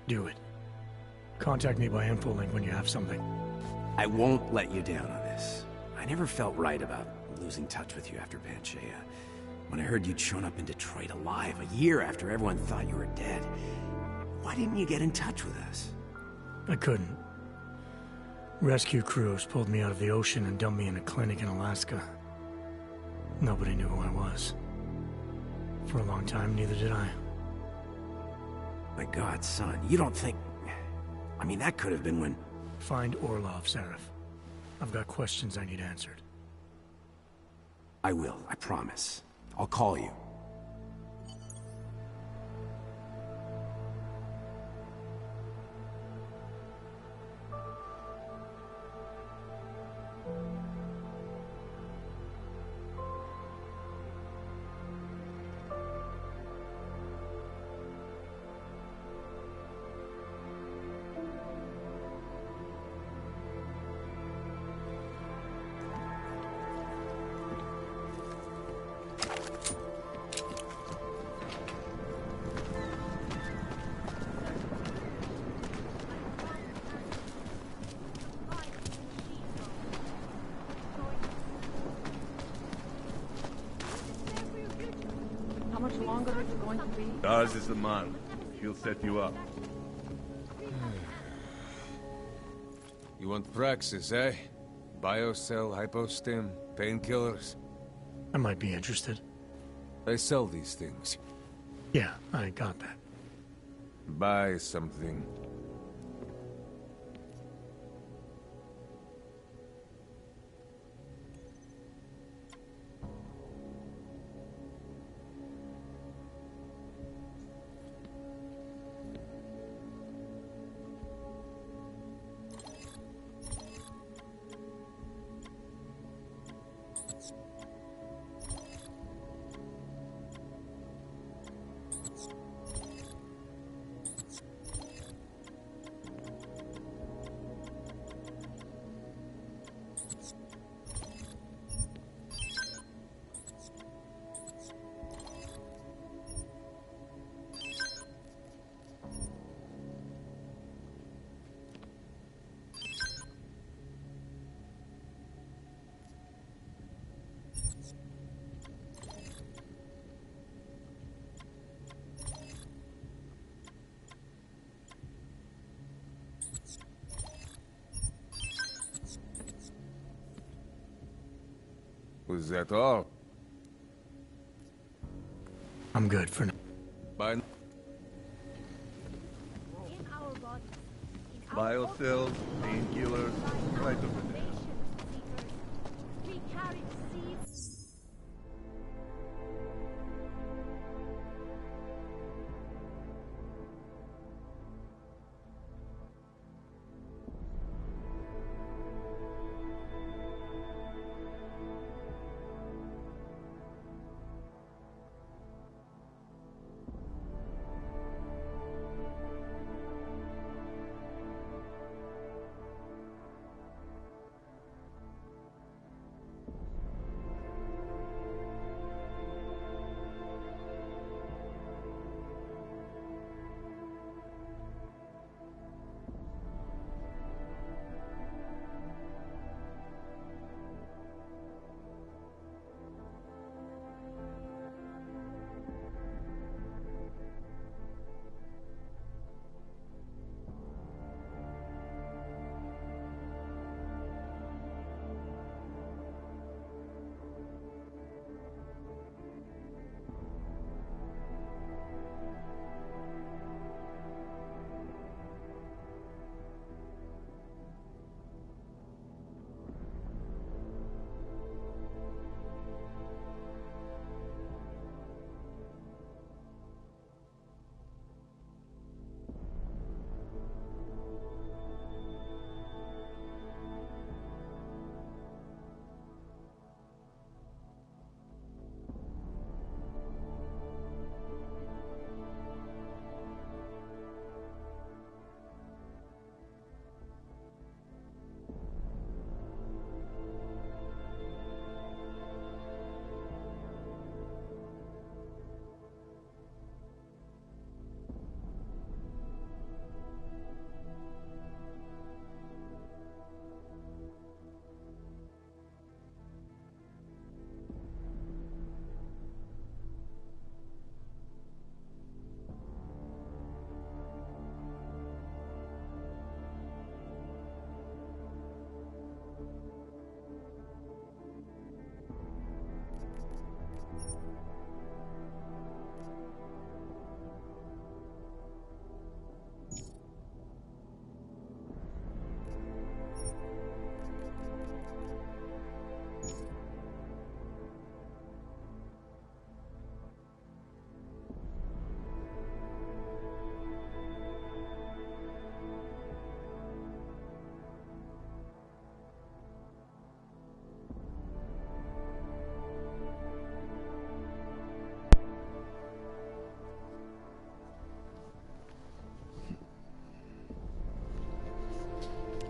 Do it. Contact me by InfoLink when you have something. I won't let you down on this. I never felt right about losing touch with you after Panchea. When I heard you'd shown up in Detroit alive, a year after everyone thought you were dead. Why didn't you get in touch with us? I couldn't. Rescue crews pulled me out of the ocean and dumped me in a clinic in Alaska. Nobody knew who I was. For a long time, neither did I. My God, son, you don't think... I mean, that could have been when... Find Orlov, Seraph. I've got questions I need answered. I will, I promise. I'll call you. longer it's going to be? Daz is the man. He'll set you up. You want praxis, eh? Biocell, hypostim, painkillers? I might be interested. They sell these things. Yeah, I got that. Buy something. Was that all? I'm good for now. Bye. In our bodies, in our Biocells, painkillers, right over there. we carry seeds.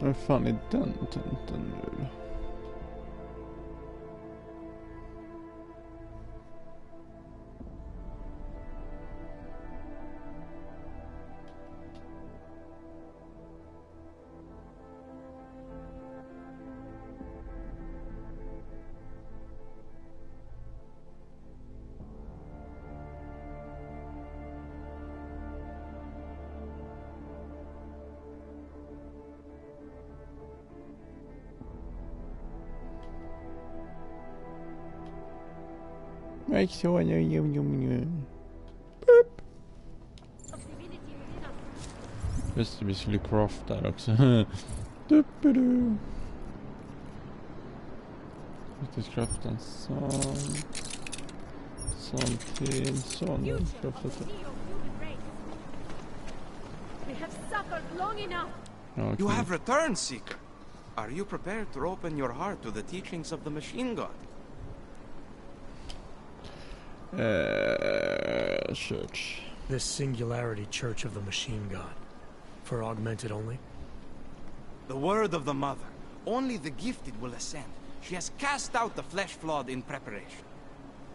Vad fan är den tenten nu? Just vi skulle crafta där också. Vi ska crafta en sån. Sån till, sån. We have suffered long enough. Okay. You have returned, Seeker. Are you prepared to open your heart to the teachings of the Machine God? Church. This Singularity Church of the Machine God. For augmented only? The word of the Mother. Only the gifted will ascend. She has cast out the flesh-flawed in preparation.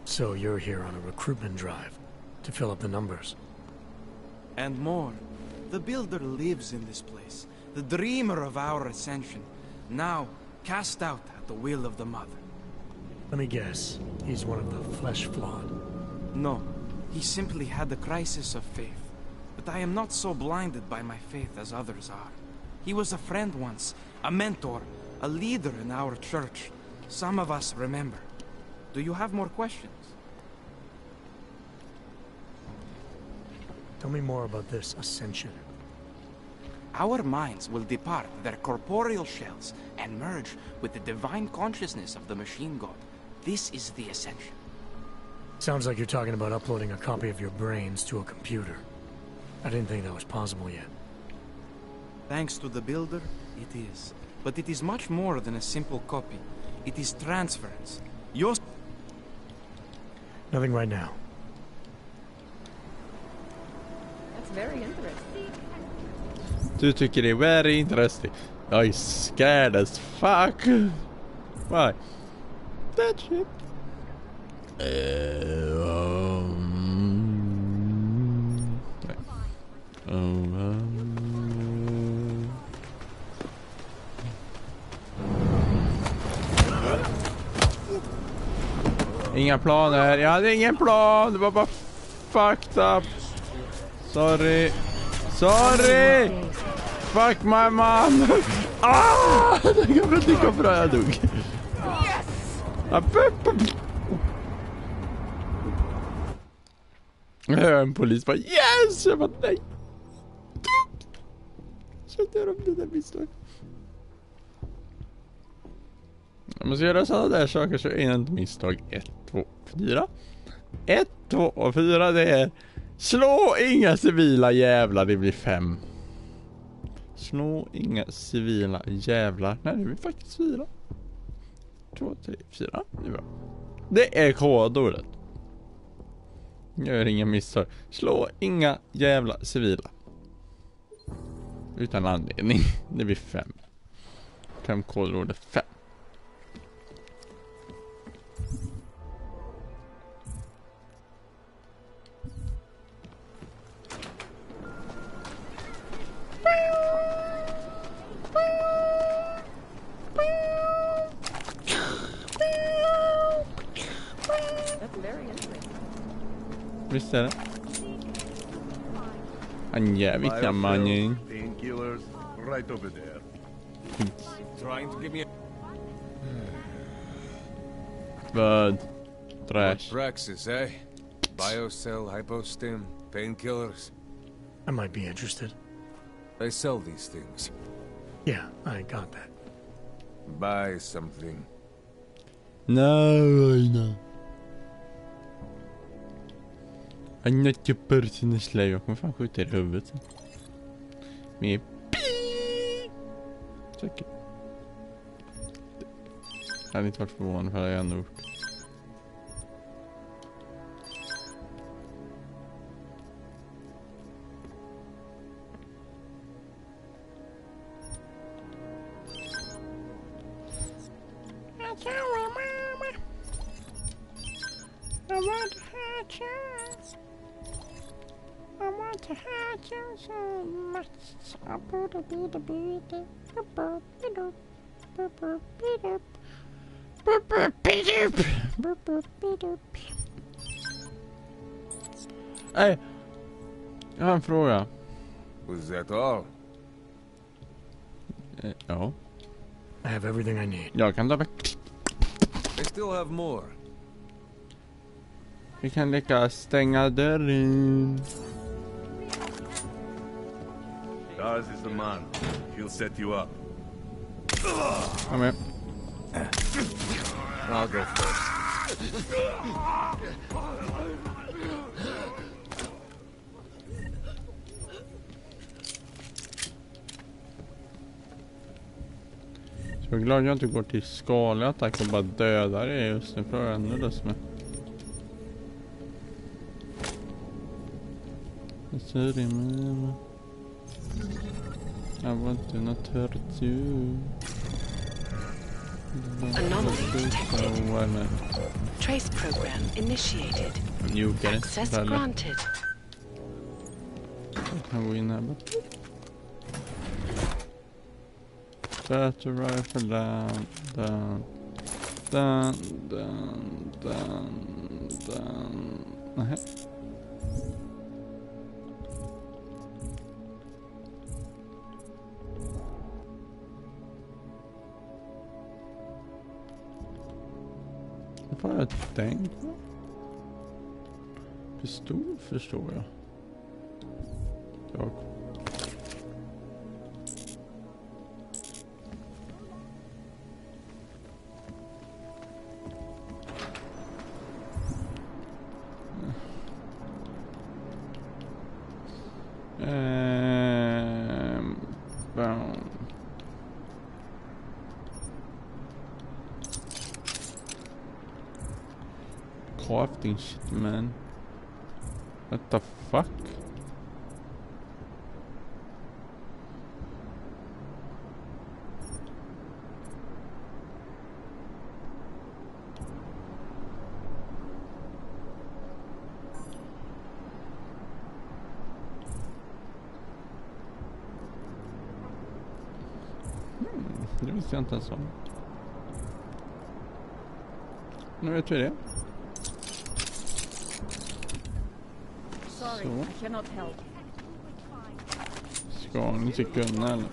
So you're here on a recruitment drive to fill up the numbers. And more. The Builder lives in this place. The dreamer of our ascension. Now, cast out at the will of the Mother. Let me guess. He's one of the flesh-flawed. No. He simply had a crisis of faith. But I am not so blinded by my faith as others are. He was a friend once, a mentor, a leader in our church. Some of us remember. Do you have more questions? Tell me more about this ascension. Our minds will depart their corporeal shells and merge with the divine consciousness of the Machine God. This is the ascension. Sounds like you're talking about uploading a copy of your brains to a computer. I didn't think that was possible yet. Thanks to the Builder, it is. But it is much more than a simple copy. It is transference. Your... Nothing right now. That's very interesting. Du tycker det är very interesting. I scared as fuck. Why? That shit. Inga planer. Jag hade ingen plan. Det var bara fucked up. Sorry. Sorry. Fuck my mom. Ah! Det går bra, jag dog. Jag hör en polis bara yes! Jag bara nej. Så jag om det där misstag. Jag måste göra sådana där saker så är det inte misstag. 1, 2, 4. 1, 2 och 4 det är slå inga civila jävlar, det blir 5. Slå inga civila jävlar. Nej, det blir faktiskt 4. 2, 3, 4. Det är bra. Det är kodordet. Gör inga missar. Slå inga jävla civila. Utan anledning. Det blir 5. 5 kodordet 5. That's very interesting. Visst är det? En jävligt gammal. Painkillers right over there. Trying to give me a... Vad? Trash. Praxis, eh? Biocell, hypostim, painkillers. I might be interested. They sell these things. Yeah, I got that. Buy something. No, no. I'm not your person slave. Jag kommer fan skjuta i huvudet. Med säkert. Jag hade inte varit förvånad för jag ändå gjort. so much. Hey, jag har en fråga. Was that all? Ja. I have everything I need. Jag kan ta back. I still have more. Vi kan leka stänga dörren. Ours is the man. He'll set you up. Kom med. I'll go first. Jag är glad att jag inte går till skadlig attack och bara dödar det just nu, för ännu lust med. Jag ser det med. I want to not hurt you. Anomaly detected. Trace program initiated. Access granted. Jag kan gå in här bara. Battle rifle down. Nej. Vad har jag tänkt på? Pistol förstår jag. Crafting shit, man. What the fuck? Det visste jag inte ens om. Nu vet vi det. Sorry, I cannot help. Ska ni inte kunna eller?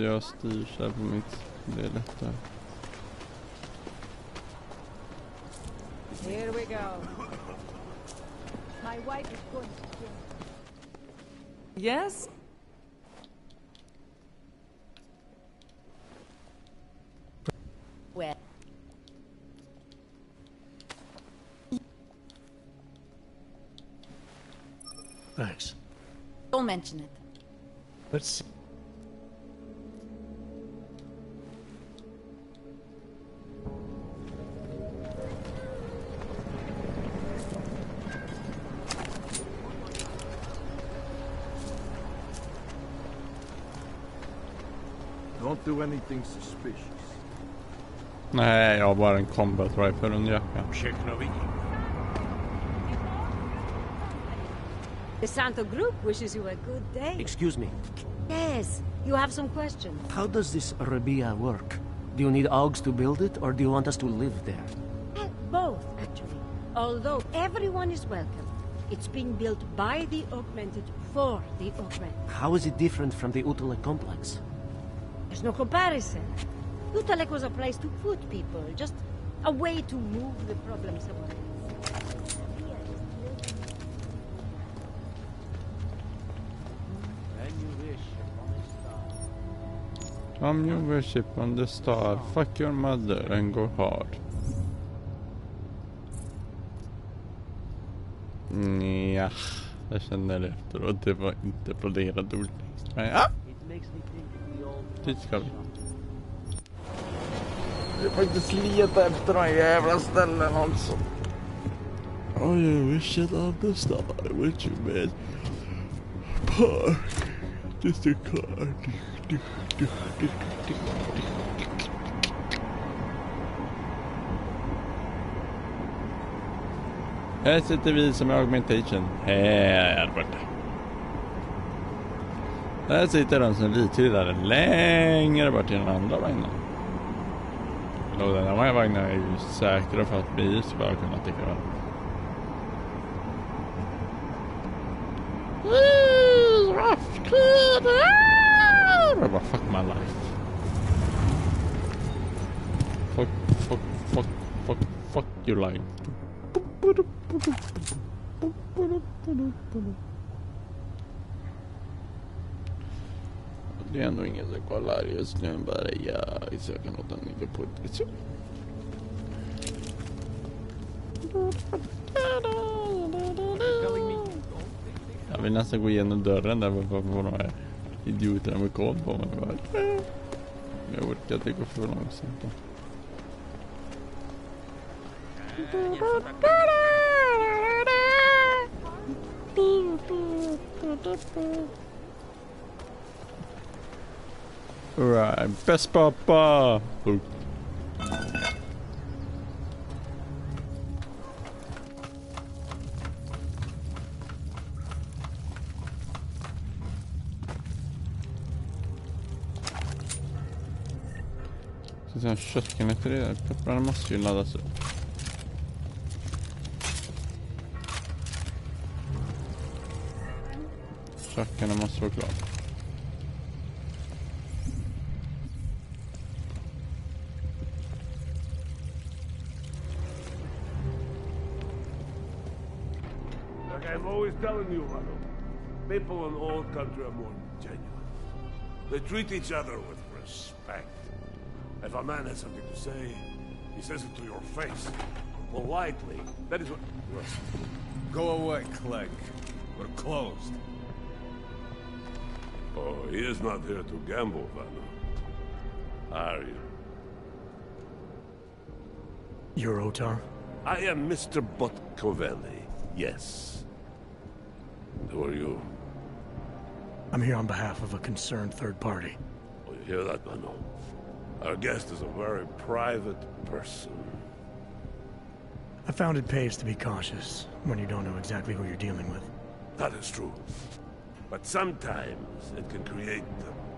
Jag styr så här på mitt. Det är lättare. Here we go. My wife is going to kill me. Yes? Well. Thanks. Don't mention it. Let's see. Don't do anything suspicious. Nej, jag har bara en combat rifle under jackan. The Santo Group wishes you a good day. Excuse me. Yes, you have some questions. How does this Rabia work? Do you need Augs to build it, or do you want us to live there? Both, actually. Although everyone is welcome. It's being built by the Augmented for the Augmented. How is it different from the Utulek complex? There's no comparison. Utalek was a place to put people, just a way to move the problem somewhere else. Om you worship on the star, fuck your mother and go hard. Ja, jag känner efteråt. Det var inte broderat ordtext. Men ja! Dit ska vi. Jag får inte slita efter de jävla ställen alltså. Oh, you wish it on the star, what you meant. Park. Just a car. Här sitter vi som augmentation. Här borta. Här sitter de som vithyllare längre bort i den andra vagnen. Och den här vagnen är ju säkra för att vi ska kunna täcka den. Jag bara fuck my life. Fuck you like. Det är ändå ingen som kollar just nu, bara jag söker något han inte på det. Jag vill nästan gå igenom dörren där för några idioter med kod på mig. Jag orkar att det går för långsamt då. Alright, best papa! Så köttkan efter det där. Pepparna måste ju laddas upp. Köttkarna måste vara klar. Like I'm always telling you, Rado, people in old country are more genuine. They treat each other with respect. If a man has something to say, he says it to your face. Politely. That is what... Go away, Clegg. We're closed. Oh, he is not here to gamble, Vanna. Are you? You're Otar? I am Mr. Botkovelli, yes. And who are you? I'm here on behalf of a concerned third party. Oh, you hear that, Vanna? Our guest is a very private person. I found it pays to be cautious when you don't know exactly who you're dealing with. That is true. But sometimes it can create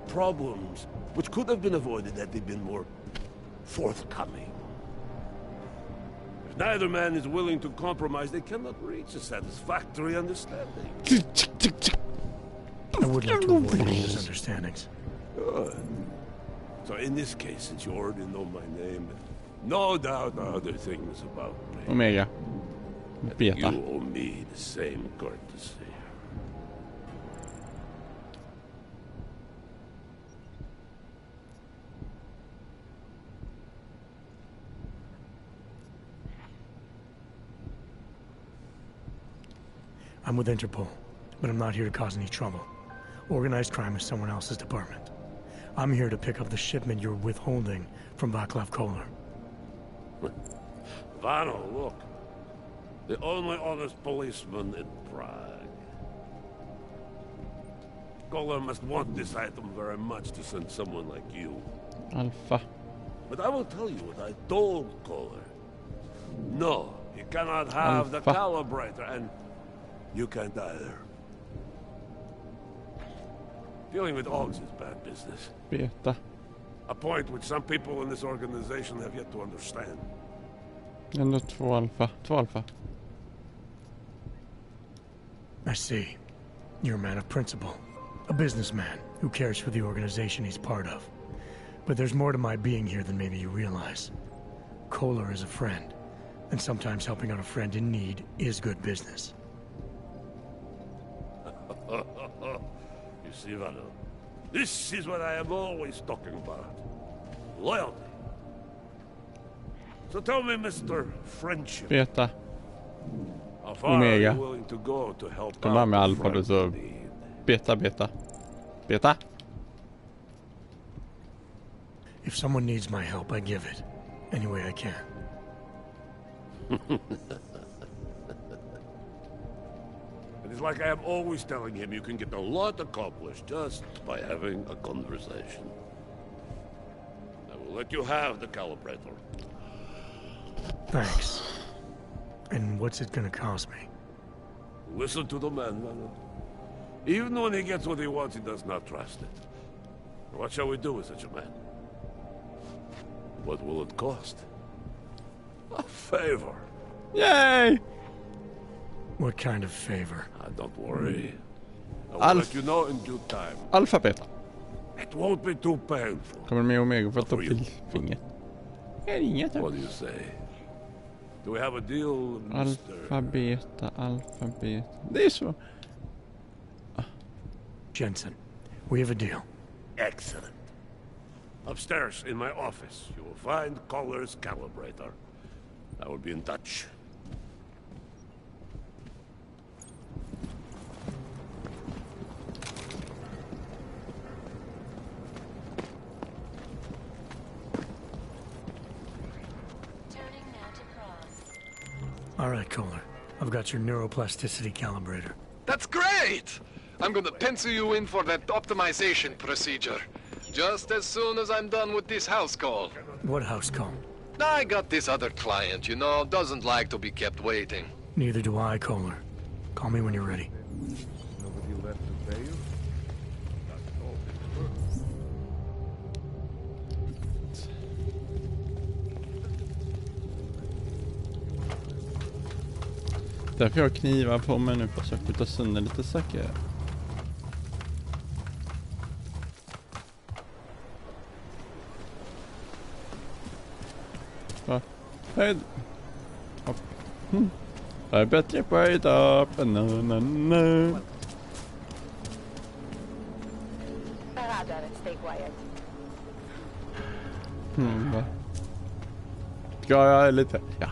problems which could have been avoided had they been more forthcoming. If neither man is willing to compromise, they cannot reach a satisfactory understanding. I would like to avoid any misunderstandings. Good. So in this case, since you already know my name, no doubt other things about me. Omega. Beta. You owe me the same courtesy. I'm with Interpol, but I'm not here to cause any trouble. Organized crime is someone else's department. I'm here to pick up the shipment you're withholding from Václav Koller. Vano, look. The only honest policeman in Prague. Koller must want this item very much to send someone like you. Alpha. But I will tell you what I told Koller. No, he cannot have the calibrator, and you can't either. Dealing with Augs is bad business. Beta. A point which some people in this organization have yet to understand. Ändå 2 alfa. 2 alfa. I see. You're a man of principle. A businessman who cares for the organization he's part of. But there's more to my being here than maybe you realize. Koller is a friend. And sometimes helping out a friend in need is good business. You see, Vano, this is what I am always talking about. Loyalty. So tell me, Mr. Friendship. Beta. How far Omega. are you willing to go to help Kom här med out alfa friend du så. in need? Beta, beta. Beta. If someone needs my help, I give it. Any way I can. It is like I am always telling him you can get a lot accomplished just by having a conversation. I will let you have the calibrator. Thanks. And what's it gonna cost me? Listen to the man, Vano. Even when he gets what he wants, he does not trust it. What shall we do with such a man? What will it cost? A favor. Yay! What kind of favor? Don't worry. I will let you know in due time. Alfa, beta. It won't be too painful. Kommer med Omega för att ta finger. Inget. What do you say? Do we have a deal, Mr. Alfabeta. Det är så. Jensen, we have a deal. Excellent. Upstairs in my office, you will find Collar's calibrator. I will be in touch. All right, Kohler. I've got your neuroplasticity calibrator. That's great! I'm gonna pencil you in for that optimization procedure. Just as soon as I'm done with this house call. What house call? I got this other client, you know, doesn't like to be kept waiting. Neither do I, Kohler. Call me when you're ready. Nobody left to pay you? Därför jag knivar på mig nu för att försöka ta sönder lite saker. Va? Höjd. Hopp. Jag är bättre på höjd upp. Stay quiet. Va? Ska jag lite? Ja.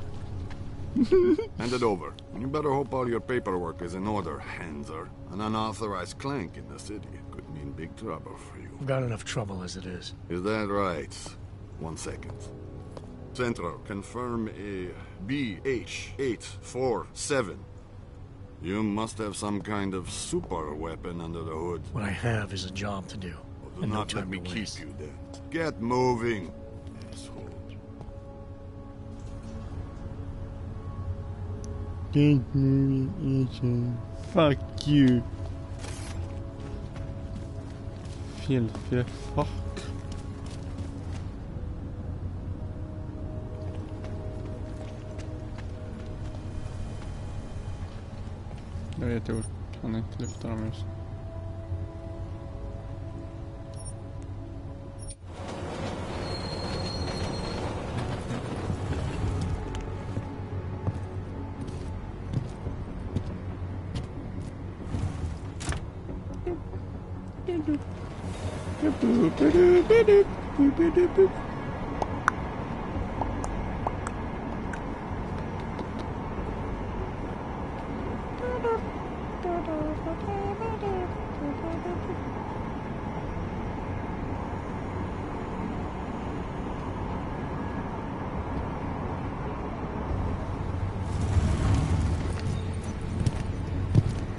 Hand it over. You better hope all your paperwork is in order, Hanser. An unauthorized clank in the city could mean big trouble for you. I've got enough trouble as it is. Is that right? 1 second. Central, confirm a BH-847. You must have some kind of super weapon under the hood. What I have is a job to do. Do not let me keep you then. Get moving, asshole. Fuck you. Filthy fuck. Jag vet, jag kan inte lyfta dem just.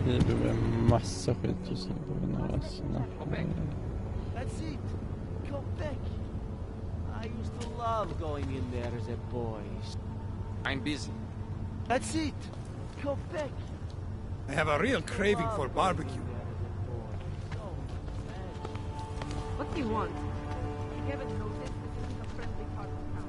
Det blir en massa skit just nu på några snabbt. That's it. Go back. I used to love going in there as a boy. I'm busy. That's it. Go back. I have a real craving for barbecue. What do you want? You haven't noticed this isn't a friendly part of town.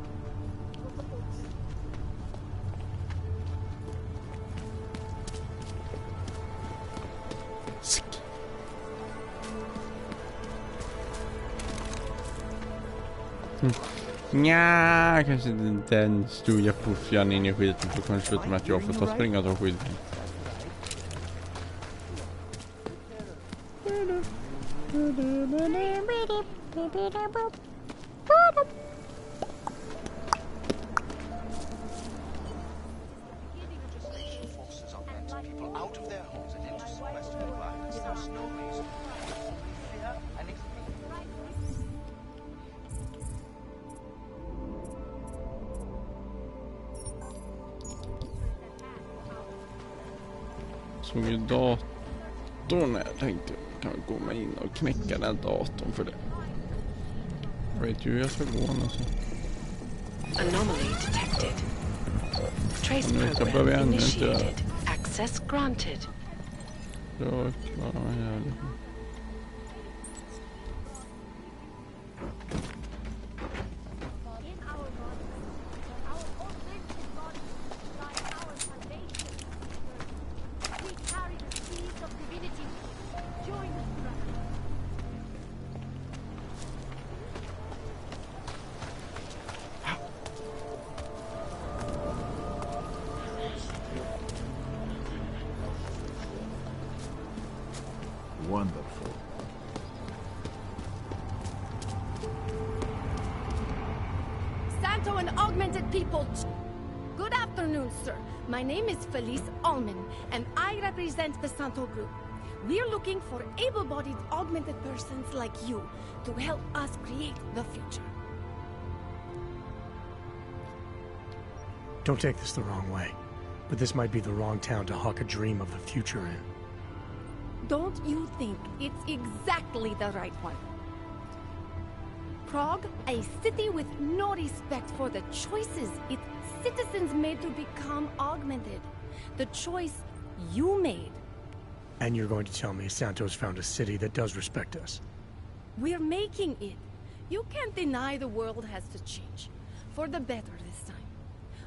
Nja, kanske inte den stora puffjan in i skiten för kanske sluta med att jag får ta springa och ta skit. Såg ju datorn när jag tänkte kan gå med in och knäcka den datorn för det. Jag vet ju hur jag ska gå alltså. Anomaly detected. Trace program program initiated. Access granted. Då klarar man jävligt. augmented people. Good afternoon, sir. My name is Felice Allman, and I represent the Santo Group. We're looking for able-bodied augmented persons like you to help us create the future. Don't take this the wrong way, but this might be the wrong town to hawk a dream of the future in. Don't you think it's exactly the right one? Prague, a city with no respect for the choices its citizens made to become augmented. The choice you made. And you're going to tell me Santos found a city that does respect us? We're making it. You can't deny the world has to change. For the better this time.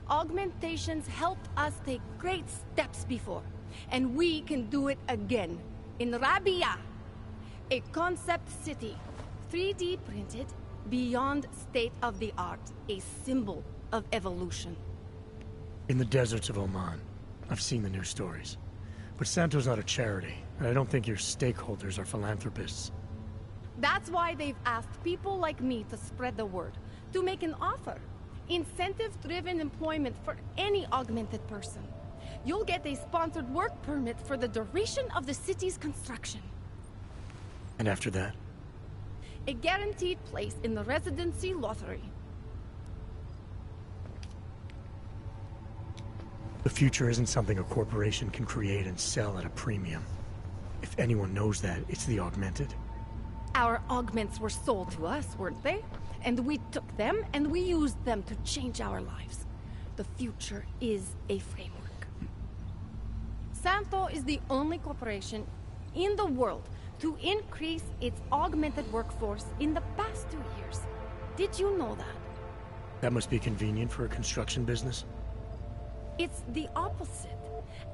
Augmentations helped us take great steps before. And we can do it again. In Rabia, a concept city. 3D printed, beyond state-of-the-art. A symbol of evolution. In the deserts of Oman. I've seen the news stories. But Santo's not a charity, and I don't think your stakeholders are philanthropists. That's why they've asked people like me to spread the word, to make an offer. Incentive-driven employment for any augmented person. You'll get a sponsored work permit for the duration of the city's construction. And after that? A guaranteed place in the residency lottery. The future isn't something a corporation can create and sell at a premium. If anyone knows that, it's the augmented. Our augments were sold to us, weren't they? And we took them and we used them to change our lives. The future is a framework. Santo is the only corporation in the world to increase its augmented workforce in the past 2 years. Did you know that? That must be convenient for a construction business. It's the opposite.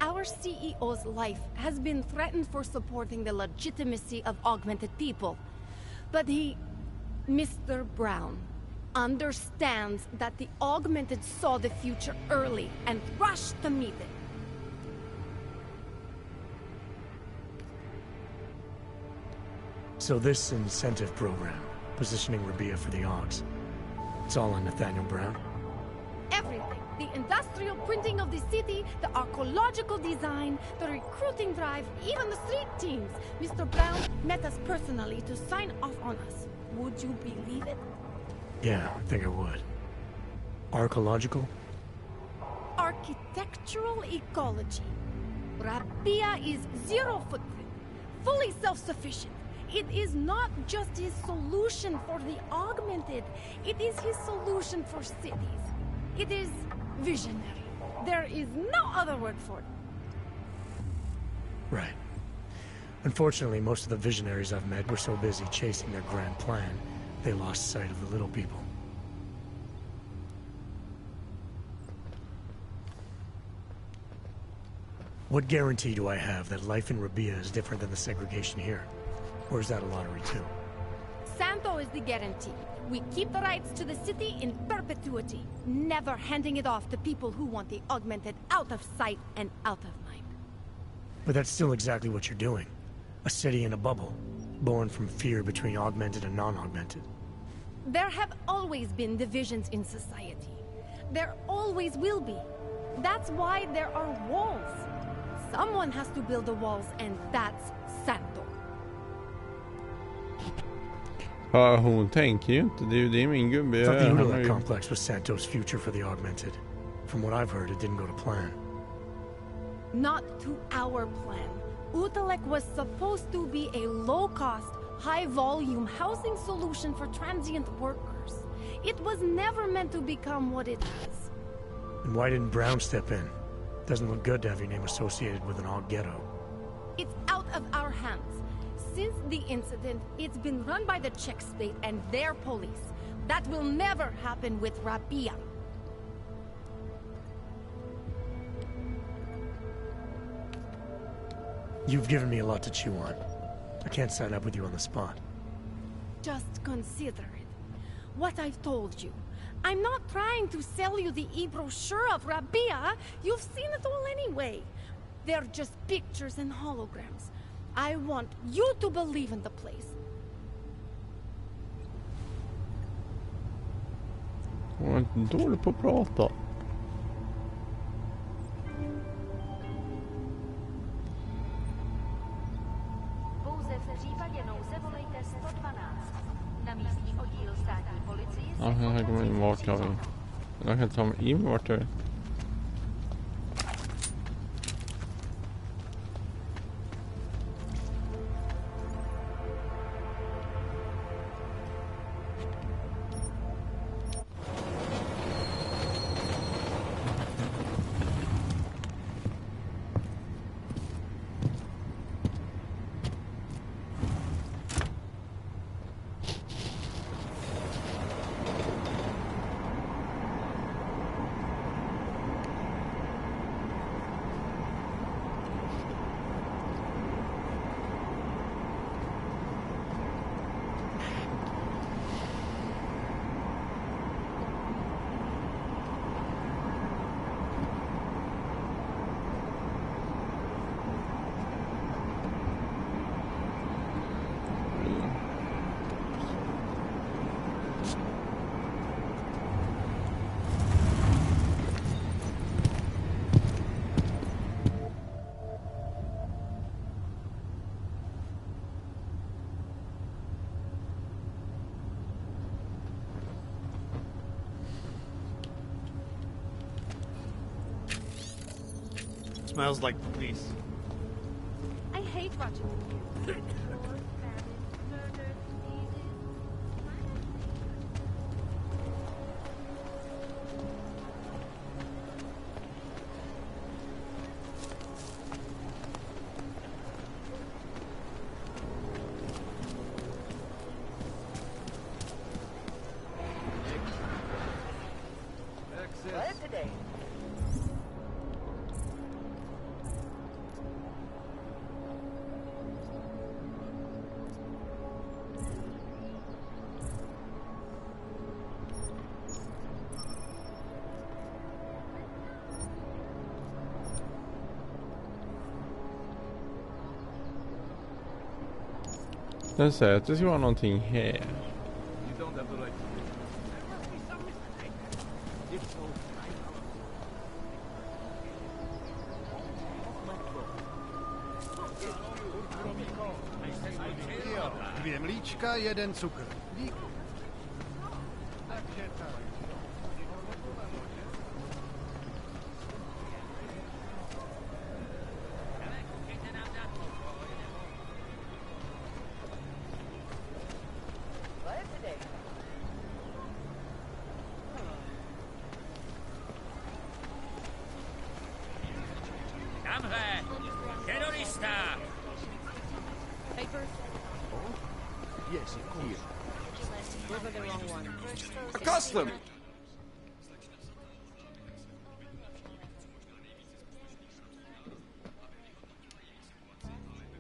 Our CEO's life has been threatened for supporting the legitimacy of augmented people. But he, Mr. Brown, understands that the augmented saw the future early and rushed to meet it. So this incentive program, positioning Rabia for the Augs, it's all on Nathaniel Brown? Everything. The industrial printing of the city, the archaeological design, the recruiting drive, even the street teams. Mr. Brown met us personally to sign off on us. Would you believe it? Yeah, I think I would. Archaeological? Architectural ecology. Rabia is zero footprint, fully self-sufficient. It is not just his solution for the augmented. It is his solution for cities. It is visionary. There is no other word for it. Right. Unfortunately, most of the visionaries I've met were so busy chasing their grand plan, they lost sight of the little people. What guarantee do I have that life in Rabia is different than the segregation here? Or is that a lottery too? Santo is the guarantee. We keep the rights to the city in perpetuity, never handing it off to people who want the augmented out of sight and out of mind. But that's still exactly what you're doing. A city in a bubble, born from fear between augmented and non-augmented. There have always been divisions in society. There always will be. That's why there are walls. Someone has to build the walls, and that's Santo. Ja, hon tänker ju inte. Det är min gubbe. I thought the Udalek complex was Santo's future for the augmented. From what I've heard, it didn't go to plan. Not to our plan. Udalek was supposed to be a low-cost, high-volume housing solution for transient workers. It was never meant to become what it is. And why didn't Brown step in? Doesn't look good to have your name associated with an Aug ghetto. It's out of our hands. Since the incident, it's been run by the Czech state and their police. That will never happen with Rabia. You've given me a lot to chew on. I can't sign up with you on the spot. Just consider it. What I've told you. I'm not trying to sell you the e-brochure of Rabia. You've seen it all anyway. They're just pictures and holograms. I want you to believe in the place. Jag är inte dålig på att prata. Ja, här kommer in vart har vi. Jag kan ta mig in vart är. Smells like police. I hate watching the news. Den säger att det ska vara någonting här. Dvě mlíčka, jeden cukr. Díky. Takže tak. Yes, here. Those are the wrong one. Accustomed!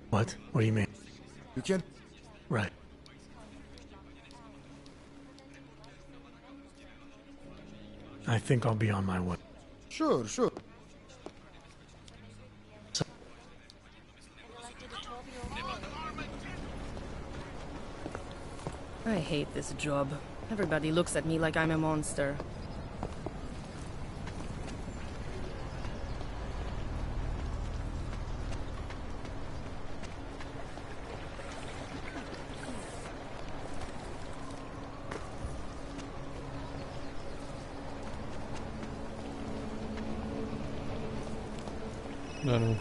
What? What do you mean? You can't... Right. I think I'll be on my way. Sure, sure. I hate this job. Everybody looks at me like I'm a monster. Där.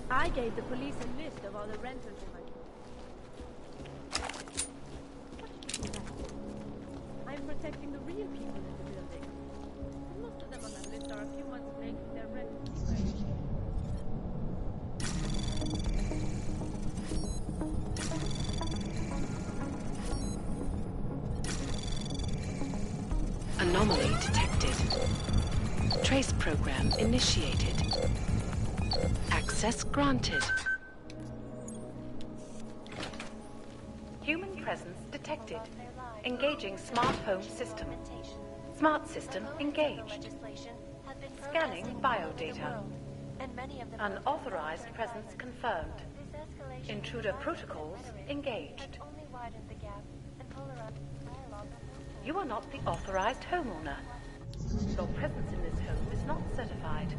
I gave the police a list of all the renters in my... I'm protecting the real people in the building. Most of them on that list are a few months late with their rent. Anomaly detected. Trace program initiated. Access granted. Human presence detected. Engaging smart home system. Smart system engaged. Scanning biodata. Unauthorized presence confirmed. Intruder protocols engaged. You are not the authorized homeowner. Your presence in this home is not certified.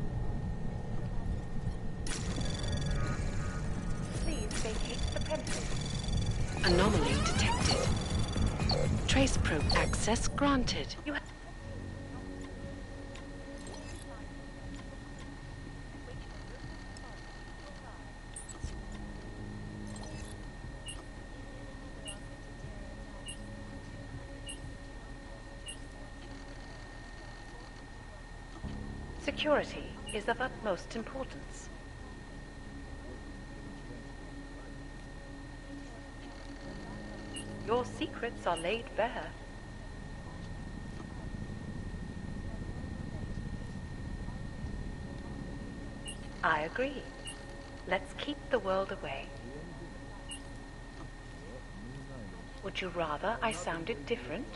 Please vacate the premises. Anomaly detected. Trace probe access granted. Security is of utmost importance. Your secrets are laid bare. I agree. Let's keep the world away. Would you rather I sounded different?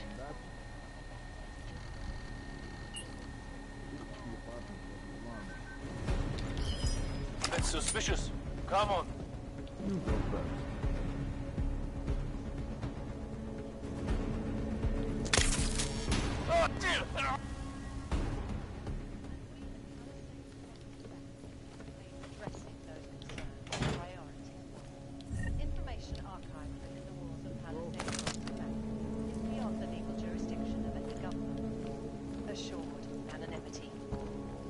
That's suspicious. Come on. Oh, dear. Information archived within the walls of Palisade is beyond the legal jurisdiction of any government. Assured anonymity.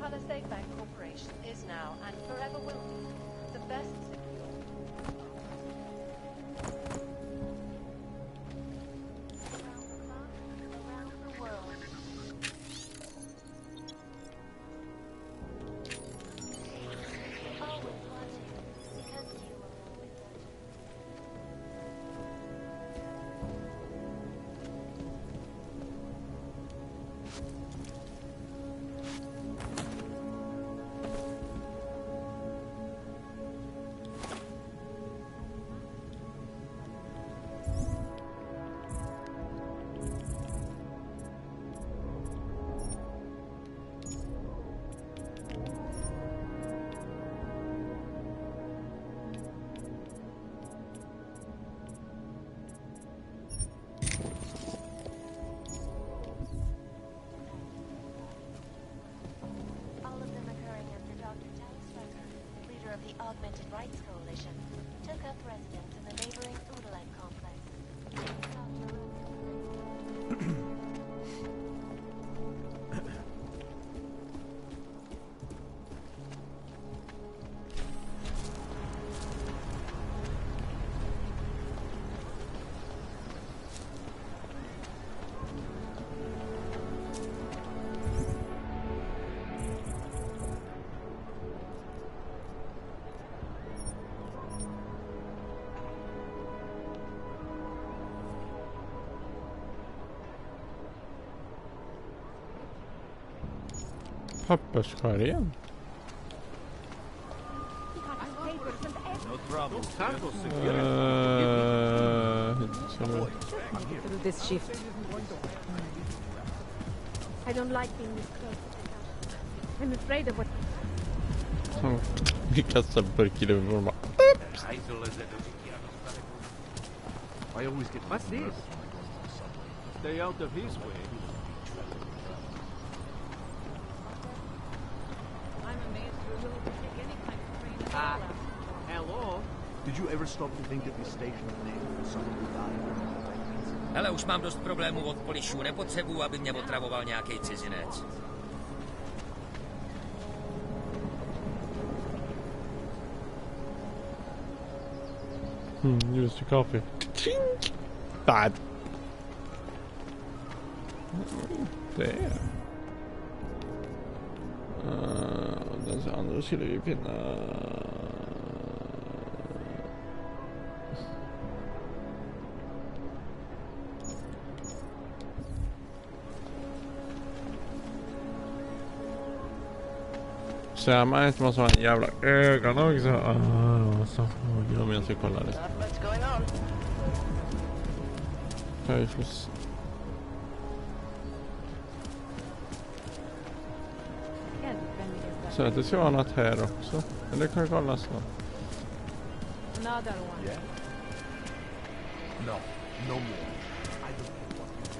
Palisade Bank Corporation is now and forever will be the best secure. Around the world. Always watching, because you are always watching. The Augmented Rights Coalition took up residence in the neighboring Oodalite complex. Papperskorgen. No problem. Through this shift. I don't like being this close. I'm afraid of what... Vi kastar burk i luften och bara... Oops! I always get... What's this? Stay out of his way. Hello? Did you ever stop to think that this station is named for someone who died? Hele, už mám dost problémů od polišů. Nepotřebuji, aby mě otravoval nějaký cizinec. Use the coffee. Bad. Det. Den andra skulle vi finna. Så man inte måste ha en jävla ögon också. Så glömmer jag ska kolla det. Så att det ska vara något här också. Men det kan kollas då. Another one. Yeah? No, no more. I don't know what to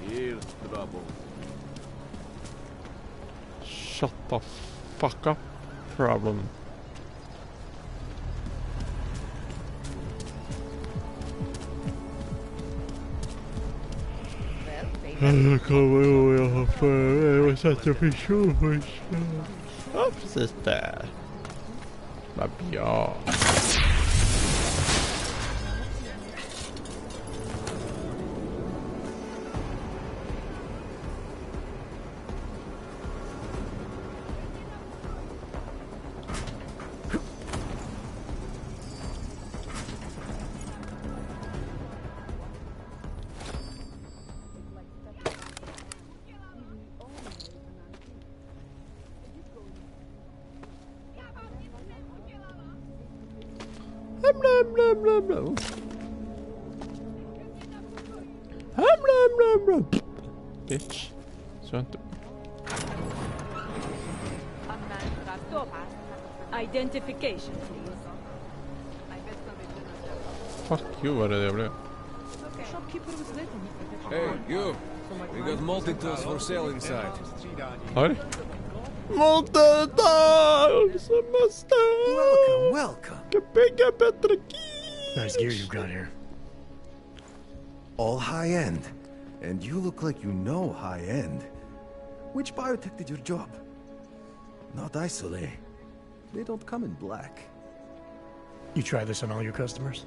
do. Here's trouble. Shut the fuck up, problem. Jag kommer ihåg jag har för satt och försökt. Ja, precis där. Vad bra. Bitch. Så inte. Identification, please. Fuck you, vad det blev. Hey, you! We got multi-tools for sale inside. Har du? Multi-tools! Welcome. Ska bygga bättre Nice gear you got here. All high-end. And you look like you know high-end. Which biotech did your job? Not Isolate. They don't come in black. You try this on all your customers?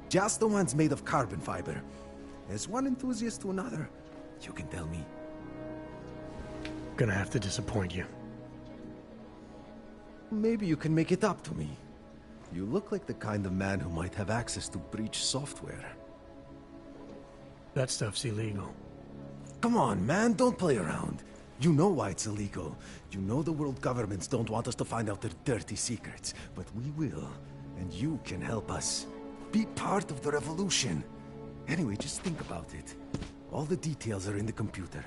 Just the ones made of carbon fiber. As one enthusiast to another, you can tell me. Gonna have to disappoint you. Maybe you can make it up to me. You look like the kind of man who might have access to breach software. That stuff's illegal. Come on, man, don't play around. You know why it's illegal. You know the world governments don't want us to find out their dirty secrets. But we will, and you can help us. Be part of the revolution. Anyway, just think about it. All the details are in the computer.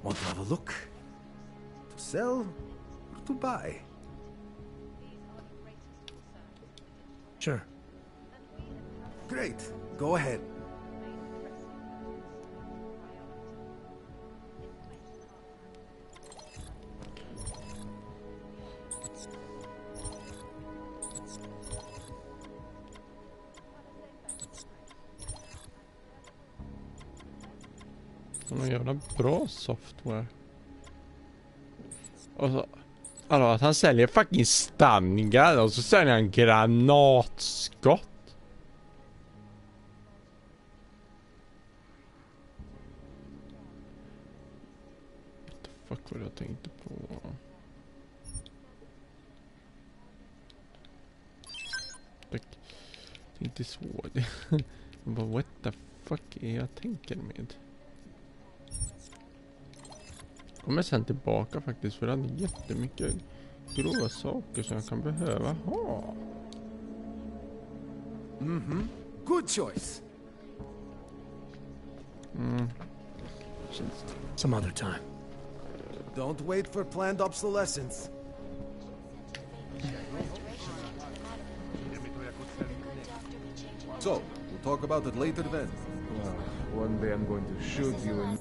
Want to have a look? To sell or to buy? Sure. Great. Go ahead. Någon jävla bra software. Och så, alltså att han säljer fucking stanga och så säljer han granatskott. What the fuck var det jag tänkte på? Jag tänkte så. Bara what the fuck är jag tänker med? Kommer sen tillbaka faktiskt för det är jättemycket grova saker som jag kan behöva ha. Good choice. Some other time. Don't wait for planned obsolescence. So, we'll talk about it later then. Well, one day I'm going to shoot you in...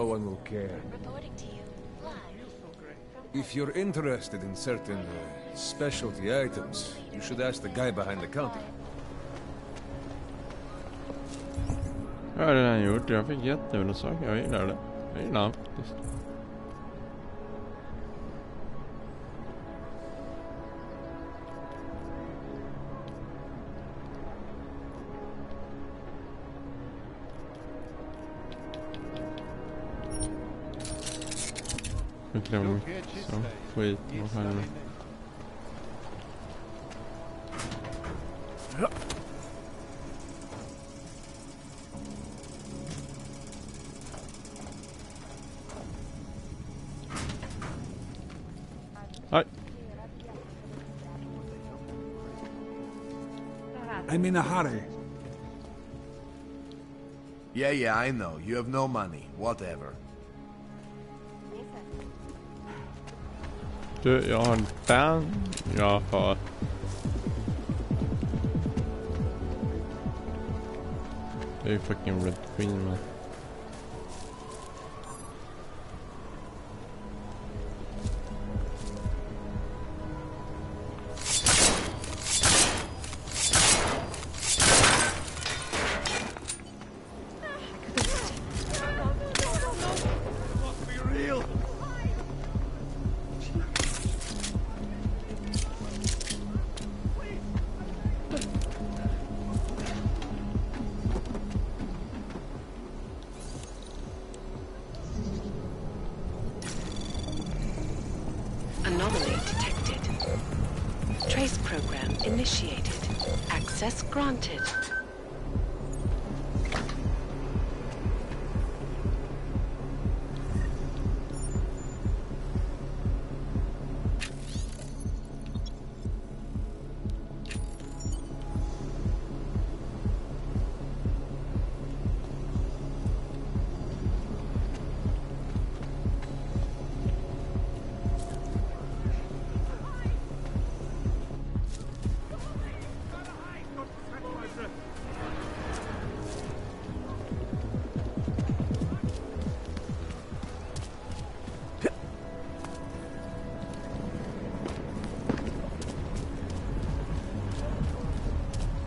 no one will care. If you're interested in certain specialty items, you should ask the guy behind the counter. Jag har redan gjort det. Jag fick jättebra saker. Jag gillar det. Jag gillar det faktiskt. Jag kräver mycket så skit. Vad fan är det? Hi. I'm in a hurry. Yeah, I know. You have no money. Whatever. Du, jag har den. Jag har... Det är ju fucking Red Queen, man. Anomaly detected. Trace program initiated. Access granted.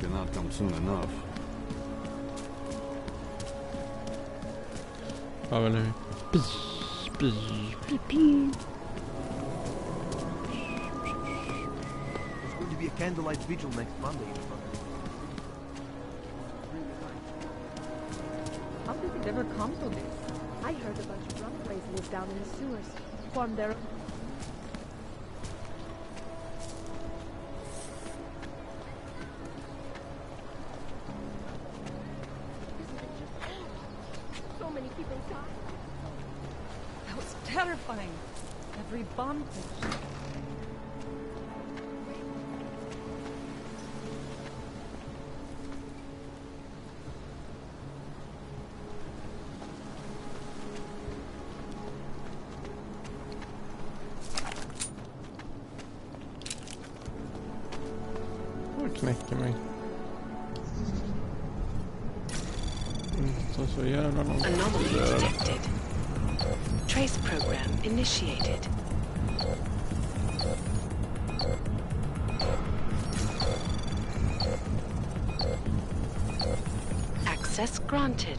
Cannot come soon enough. Ja, väl nu. There's going to be a candlelight vigil next Monday. How did it ever come to this? I heard a bunch of runaways live down in the sewers. Formed their... So many people died. That was terrifying. Every bomb pitch. Knäcker mig. Så jävla långt. Anomaly detected. Trace program initiated. Access granted.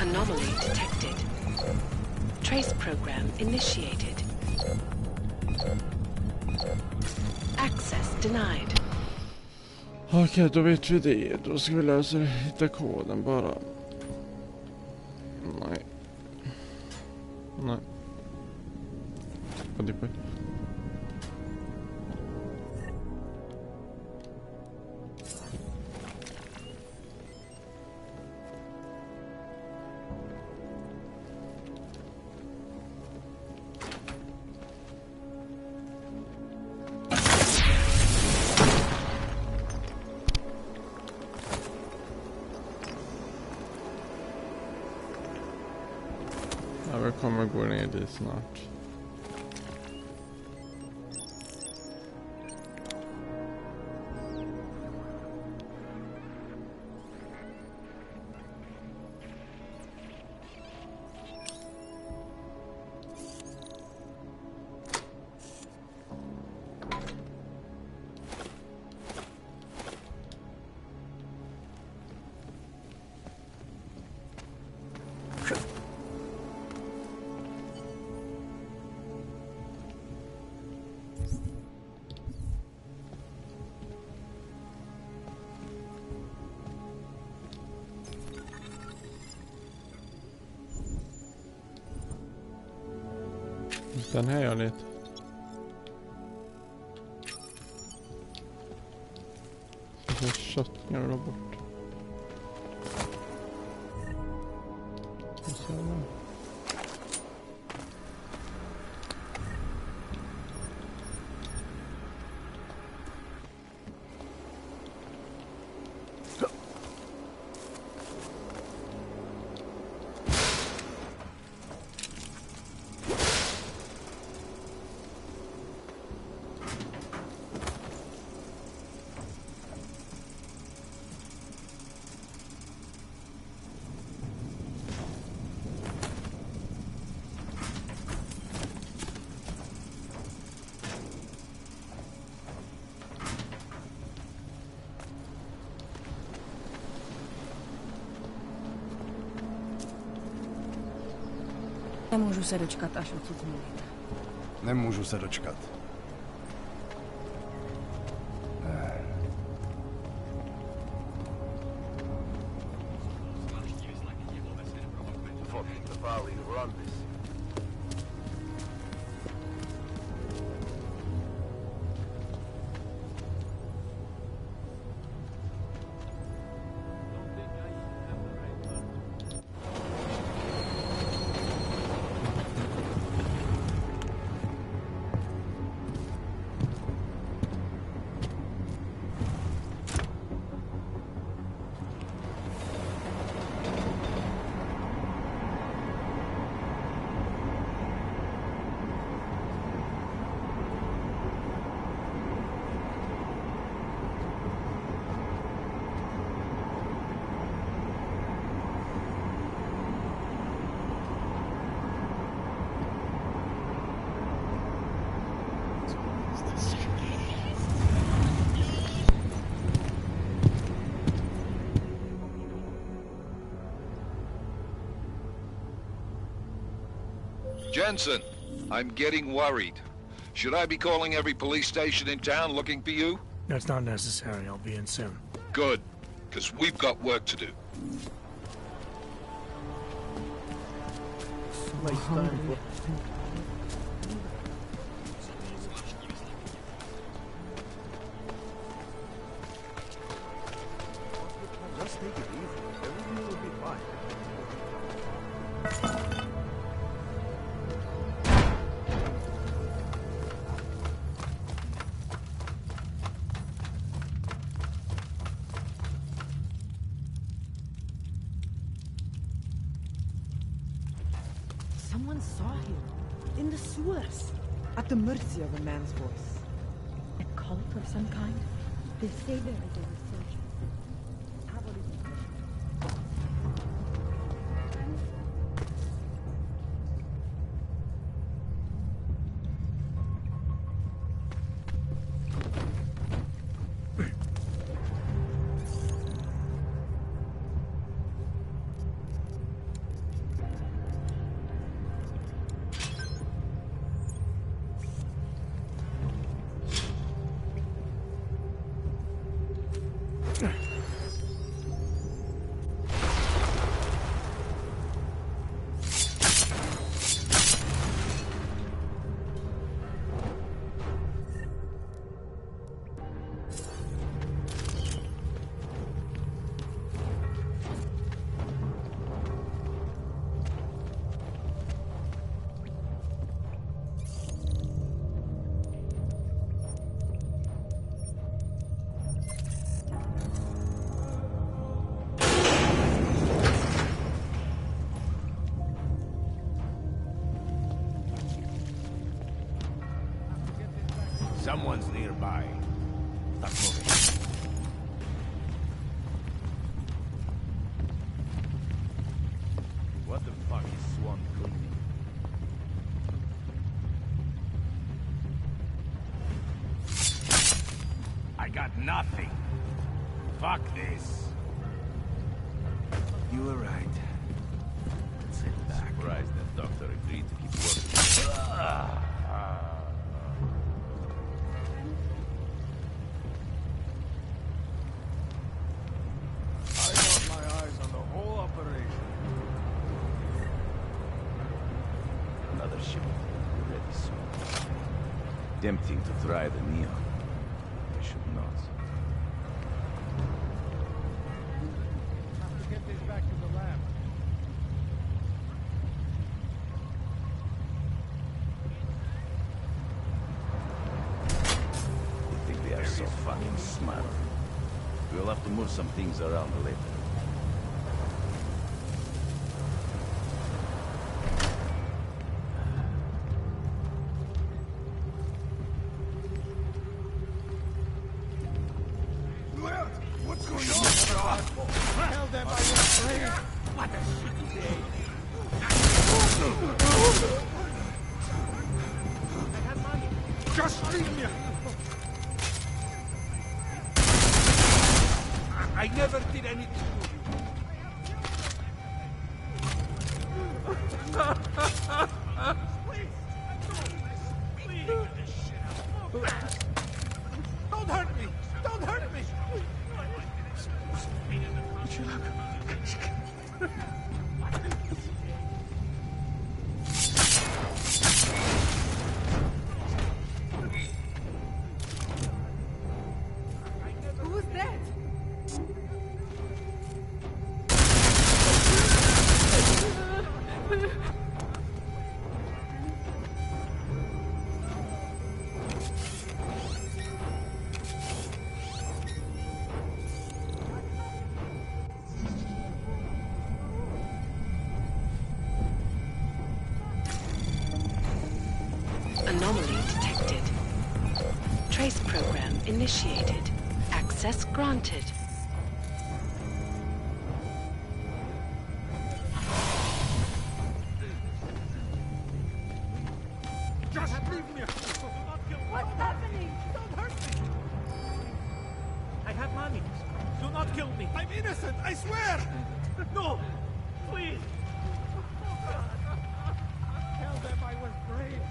Anomaly detected. Trace program initiated. Access denied. Okej, då vet vi det. Då ska vi lösa det. Hitta koden bara. Nej. Nej. Vad är det? vi kommer gå ner dit snart. Den här gör lite. Så köttningar där bort. Och så där. Nemůžu se dočkat, až odsud zmluvíme. Nemůžu se dočkat. Jensen, I'm getting worried. Should I be calling every police station in town looking for you? That's not necessary. I'll be in soon. Good, because we've got work to do. Just take it easy. Everything will be fine. Someone saw him in the sewers, at the mercy of a man's voice. A cult of some kind? They say there is a resurgence. Someone's nearby. Stop moving. What the fuck is Swan cleaning? I got nothing. Fuck this. You were right. Let's head back. Surprised that doctor agreed to keep working. I got my eyes on the whole operation. Another shipment will be ready soon. Tempting to try the neon. I should not. Have to get this back to the lab. They think they are so fucking smart. We'll have to move some things around later. What's going on? Tell them I was afraid. What a shitty day. I have money. Just leave me. I never did anything to you. Don't hurt me! Don't hurt me! Who's that? Anomaly detected. Trace program initiated. Access granted. Just leave me! What's happening? Don't hurt me! I have money. Do not kill me. I'm innocent, I swear! No! Please! Tell them I was brave.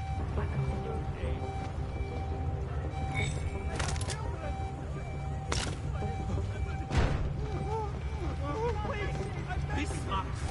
This sucks.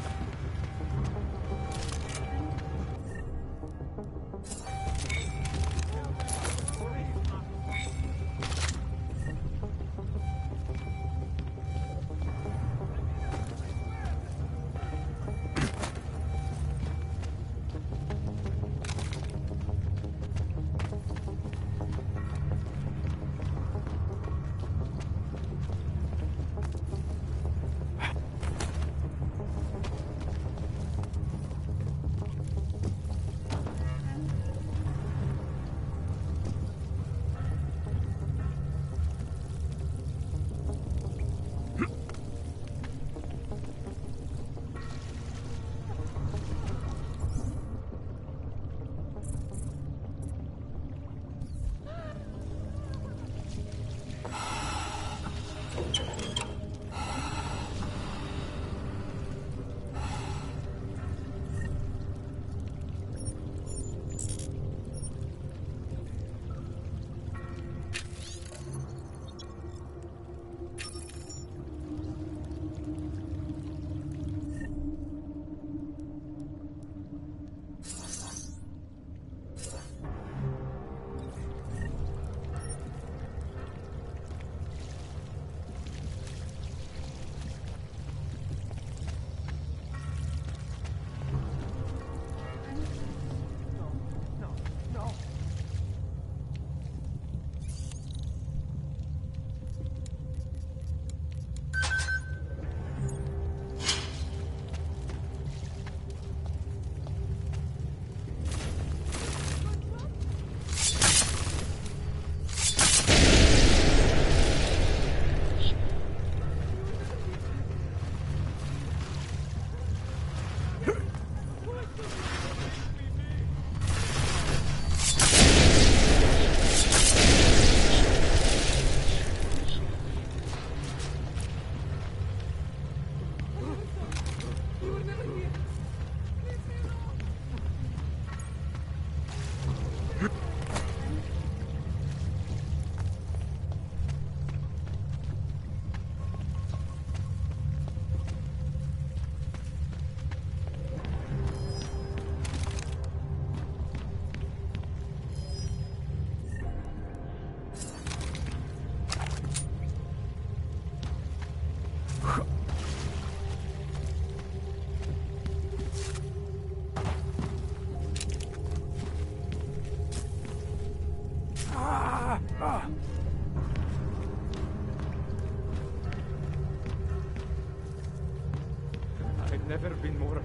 Never been more.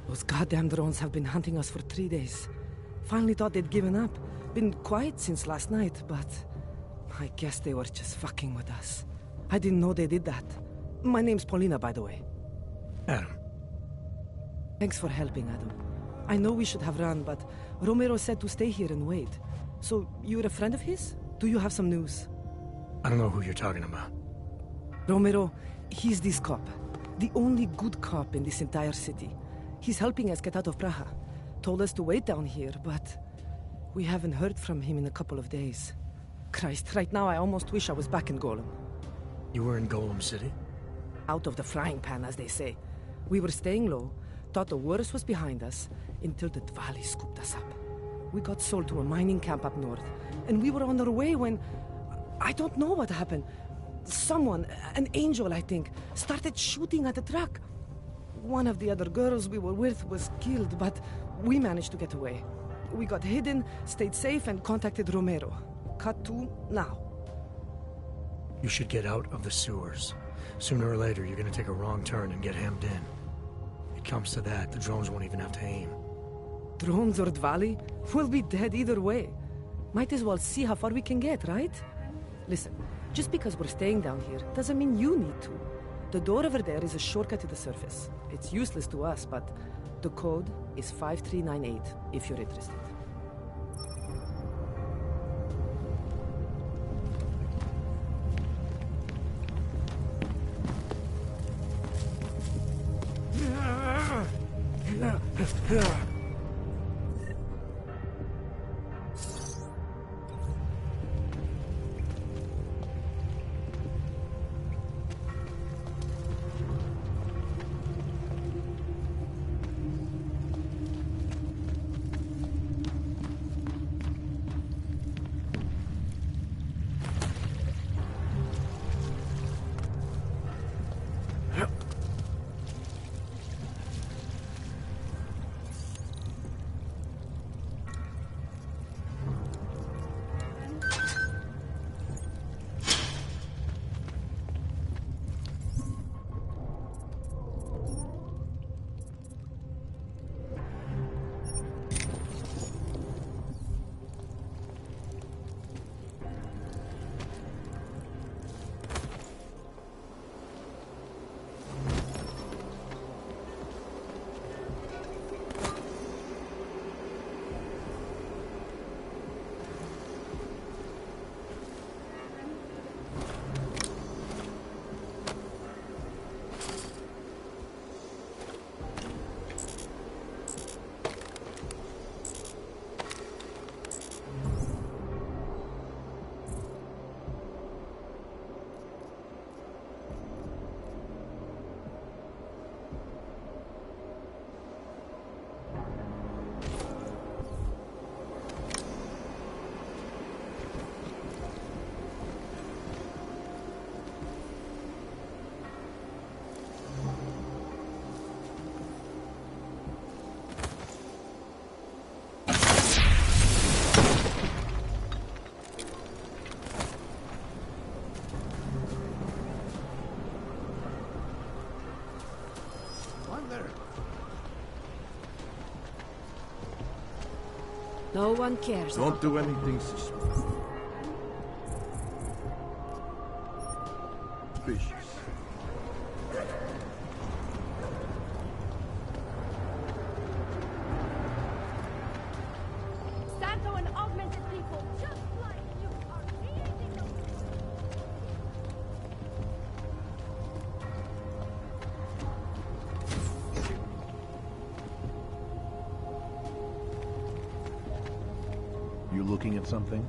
Those goddamn drones have been hunting us for 3 days. Finally thought they'd given up. Been quiet since last night, but I guess they were just fucking with us. I didn't know they did that. My name's Paulina, by the way. Adam. Thanks for helping, Adam. I know we should have run, but Romero said to stay here and wait. So, you're a friend of his? Do you have some news? I don't know who you're talking about. Romero, he's this cop. The only good cop in this entire city. He's helping us get out of Praha. Told us to wait down here, but we haven't heard from him in a couple of days. Christ, right now I almost wish I was back in Golem. You were in Golem City? Out of the frying pan, as they say. We were staying low, thought the worst was behind us, until the Dvali scooped us up. We got sold to a mining camp up north, and we were on our way when... I don't know what happened. Someone, an angel I think, started shooting at the truck. One of the other girls we were with was killed, but we managed to get away. We got hidden, stayed safe, and contacted Romero. Cut to now. You should get out of the sewers. Sooner or later, you're gonna take a wrong turn and get hemmed in. It comes to that, the drones won't even have to aim. Drones or Dvali? We'll be dead either way. Might as well see how far we can get, right? Listen, just because we're staying down here doesn't mean you need to. The door over there is a shortcut to the surface. It's useless to us, but the code is 5398 if you're interested. No one cares. Don't do anything suspicious. Santo and augmented people, just like you, are creating the... You looking at something?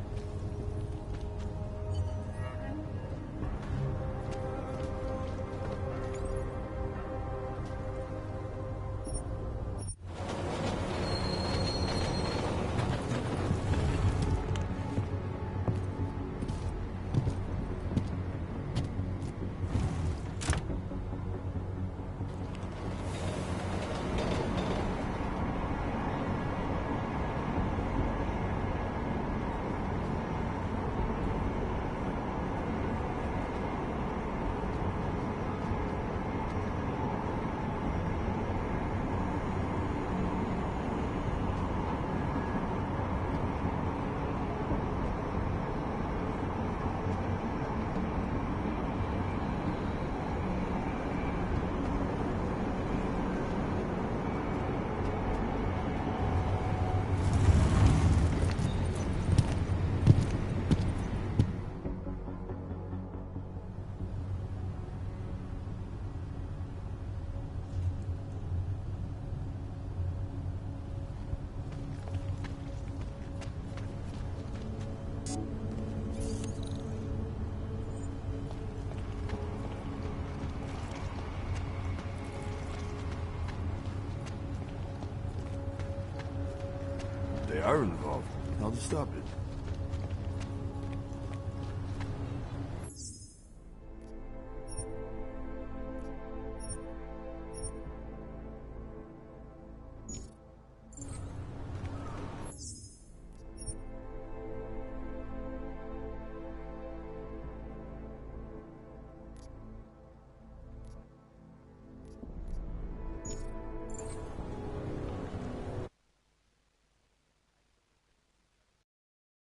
are involved. How to stop it?